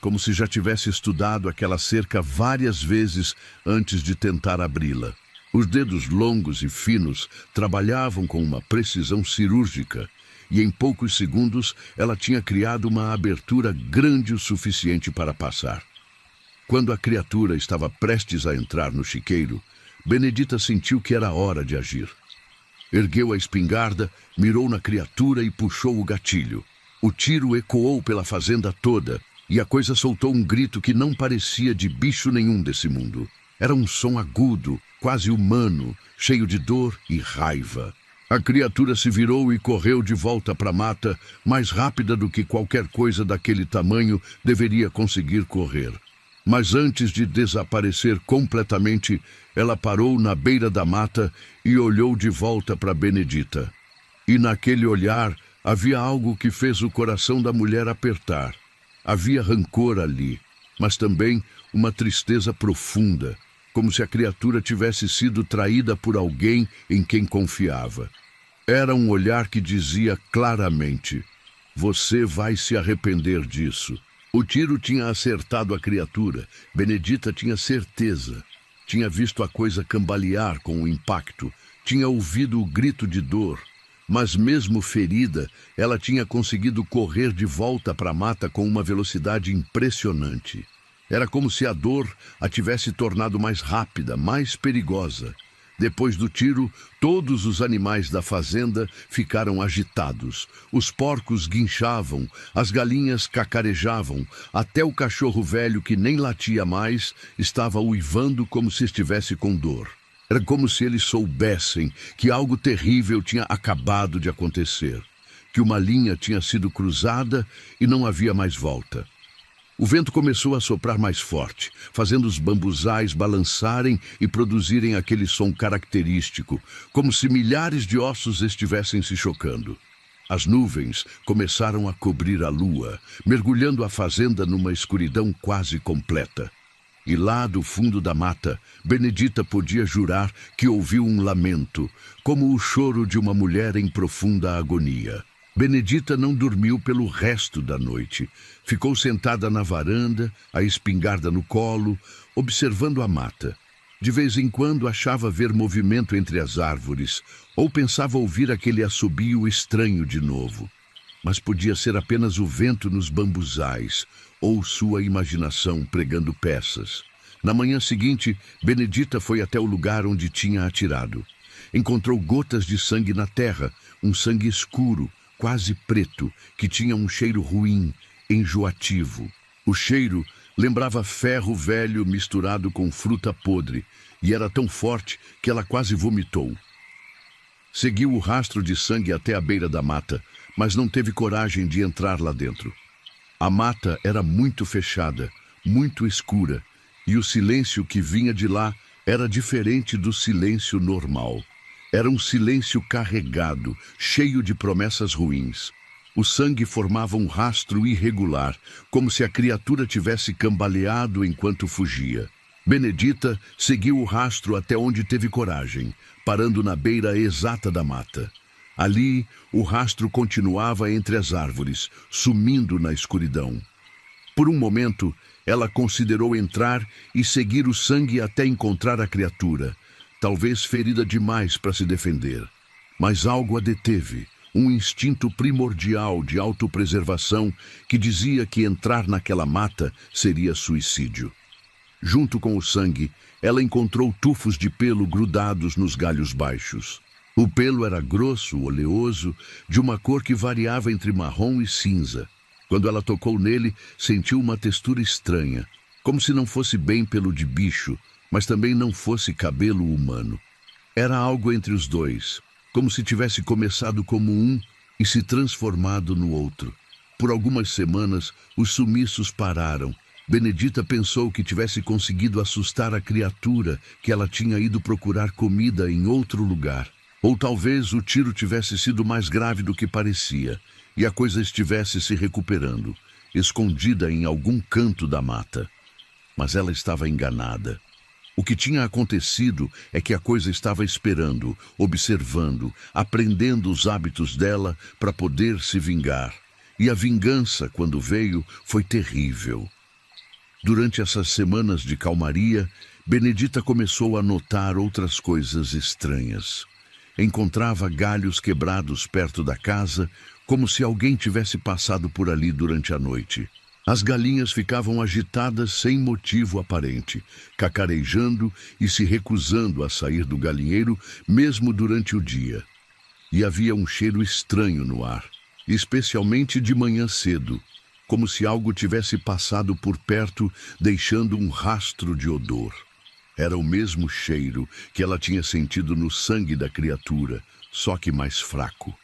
como se já tivesse estudado aquela cerca várias vezes antes de tentar abri-la. Os dedos longos e finos trabalhavam com uma precisão cirúrgica, e em poucos segundos ela tinha criado uma abertura grande o suficiente para passar. Quando a criatura estava prestes a entrar no chiqueiro, Benedita sentiu que era hora de agir. Ergueu a espingarda, mirou na criatura e puxou o gatilho. O tiro ecoou pela fazenda toda, e a coisa soltou um grito que não parecia de bicho nenhum desse mundo. Era um som agudo, quase humano, cheio de dor e raiva. A criatura se virou e correu de volta para a mata, mais rápida do que qualquer coisa daquele tamanho deveria conseguir correr. Mas antes de desaparecer completamente, ela parou na beira da mata e olhou de volta para Benedita. E naquele olhar havia algo que fez o coração da mulher apertar. Havia rancor ali, mas também uma tristeza profunda, como se a criatura tivesse sido traída por alguém em quem confiava. Era um olhar que dizia claramente: você vai se arrepender disso. O tiro tinha acertado a criatura. Benedita tinha certeza. Tinha visto a coisa cambalear com o impacto. Tinha ouvido o grito de dor. Mas mesmo ferida, ela tinha conseguido correr de volta para a mata com uma velocidade impressionante. Era como se a dor a tivesse tornado mais rápida, mais perigosa. Depois do tiro, todos os animais da fazenda ficaram agitados. Os porcos guinchavam, as galinhas cacarejavam, até o cachorro velho, que nem latia mais, estava uivando como se estivesse com dor. Era como se eles soubessem que algo terrível tinha acabado de acontecer, que uma linha tinha sido cruzada e não havia mais volta. O vento começou a soprar mais forte, fazendo os bambuzais balançarem e produzirem aquele som característico, como se milhares de ossos estivessem se chocando. As nuvens começaram a cobrir a lua, mergulhando a fazenda numa escuridão quase completa. E lá do fundo da mata, Benedita podia jurar que ouviu um lamento, como o choro de uma mulher em profunda agonia. Benedita não dormiu pelo resto da noite. Ficou sentada na varanda, a espingarda no colo, observando a mata. De vez em quando achava ver movimento entre as árvores, ou pensava ouvir aquele assobio estranho de novo. Mas podia ser apenas o vento nos bambuzais, ou sua imaginação pregando peças. Na manhã seguinte, Benedita foi até o lugar onde tinha atirado. Encontrou gotas de sangue na terra, um sangue escuro, quase preto, que tinha um cheiro ruim, enjoativo. O cheiro lembrava ferro velho misturado com fruta podre, e era tão forte que ela quase vomitou. Seguiu o rastro de sangue até a beira da mata, mas não teve coragem de entrar lá dentro. A mata era muito fechada, muito escura, e o silêncio que vinha de lá era diferente do silêncio normal. Era um silêncio carregado, cheio de promessas ruins. O sangue formava um rastro irregular, como se a criatura tivesse cambaleado enquanto fugia. Benedita seguiu o rastro até onde teve coragem, parando na beira exata da mata. Ali, o rastro continuava entre as árvores, sumindo na escuridão. Por um momento, ela considerou entrar e seguir o sangue até encontrar a criatura, talvez ferida demais para se defender. Mas algo a deteve, um instinto primordial de autopreservação que dizia que entrar naquela mata seria suicídio. Junto com o sangue, ela encontrou tufos de pelo grudados nos galhos baixos. O pelo era grosso, oleoso, de uma cor que variava entre marrom e cinza. Quando ela tocou nele, sentiu uma textura estranha, como se não fosse bem pelo de bicho, mas também não fosse cabelo humano. Era algo entre os dois, como se tivesse começado como um e se transformado no outro. Por algumas semanas, os sumiços pararam. Benedita pensou que tivesse conseguido assustar a criatura, que ela tinha ido procurar comida em outro lugar. Ou talvez o tiro tivesse sido mais grave do que parecia, e a coisa estivesse se recuperando, escondida em algum canto da mata. Mas ela estava enganada. O que tinha acontecido é que a coisa estava esperando, observando, aprendendo os hábitos dela para poder se vingar. E a vingança, quando veio, foi terrível. Durante essas semanas de calmaria, Benedita começou a notar outras coisas estranhas. Encontrava galhos quebrados perto da casa, como se alguém tivesse passado por ali durante a noite. As galinhas ficavam agitadas sem motivo aparente, cacarejando e se recusando a sair do galinheiro, mesmo durante o dia. E havia um cheiro estranho no ar, especialmente de manhã cedo, como se algo tivesse passado por perto, deixando um rastro de odor. Era o mesmo cheiro que ela tinha sentido no sangue da criatura, só que mais fraco.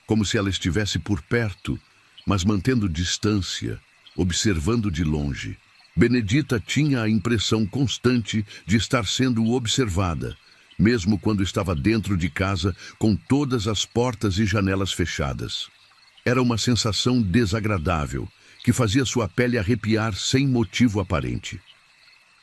Como se ela estivesse por perto, mas mantendo distância, observando de longe. Benedita tinha a impressão constante de estar sendo observada, mesmo quando estava dentro de casa com todas as portas e janelas fechadas. Era uma sensação desagradável, que fazia sua pele arrepiar sem motivo aparente.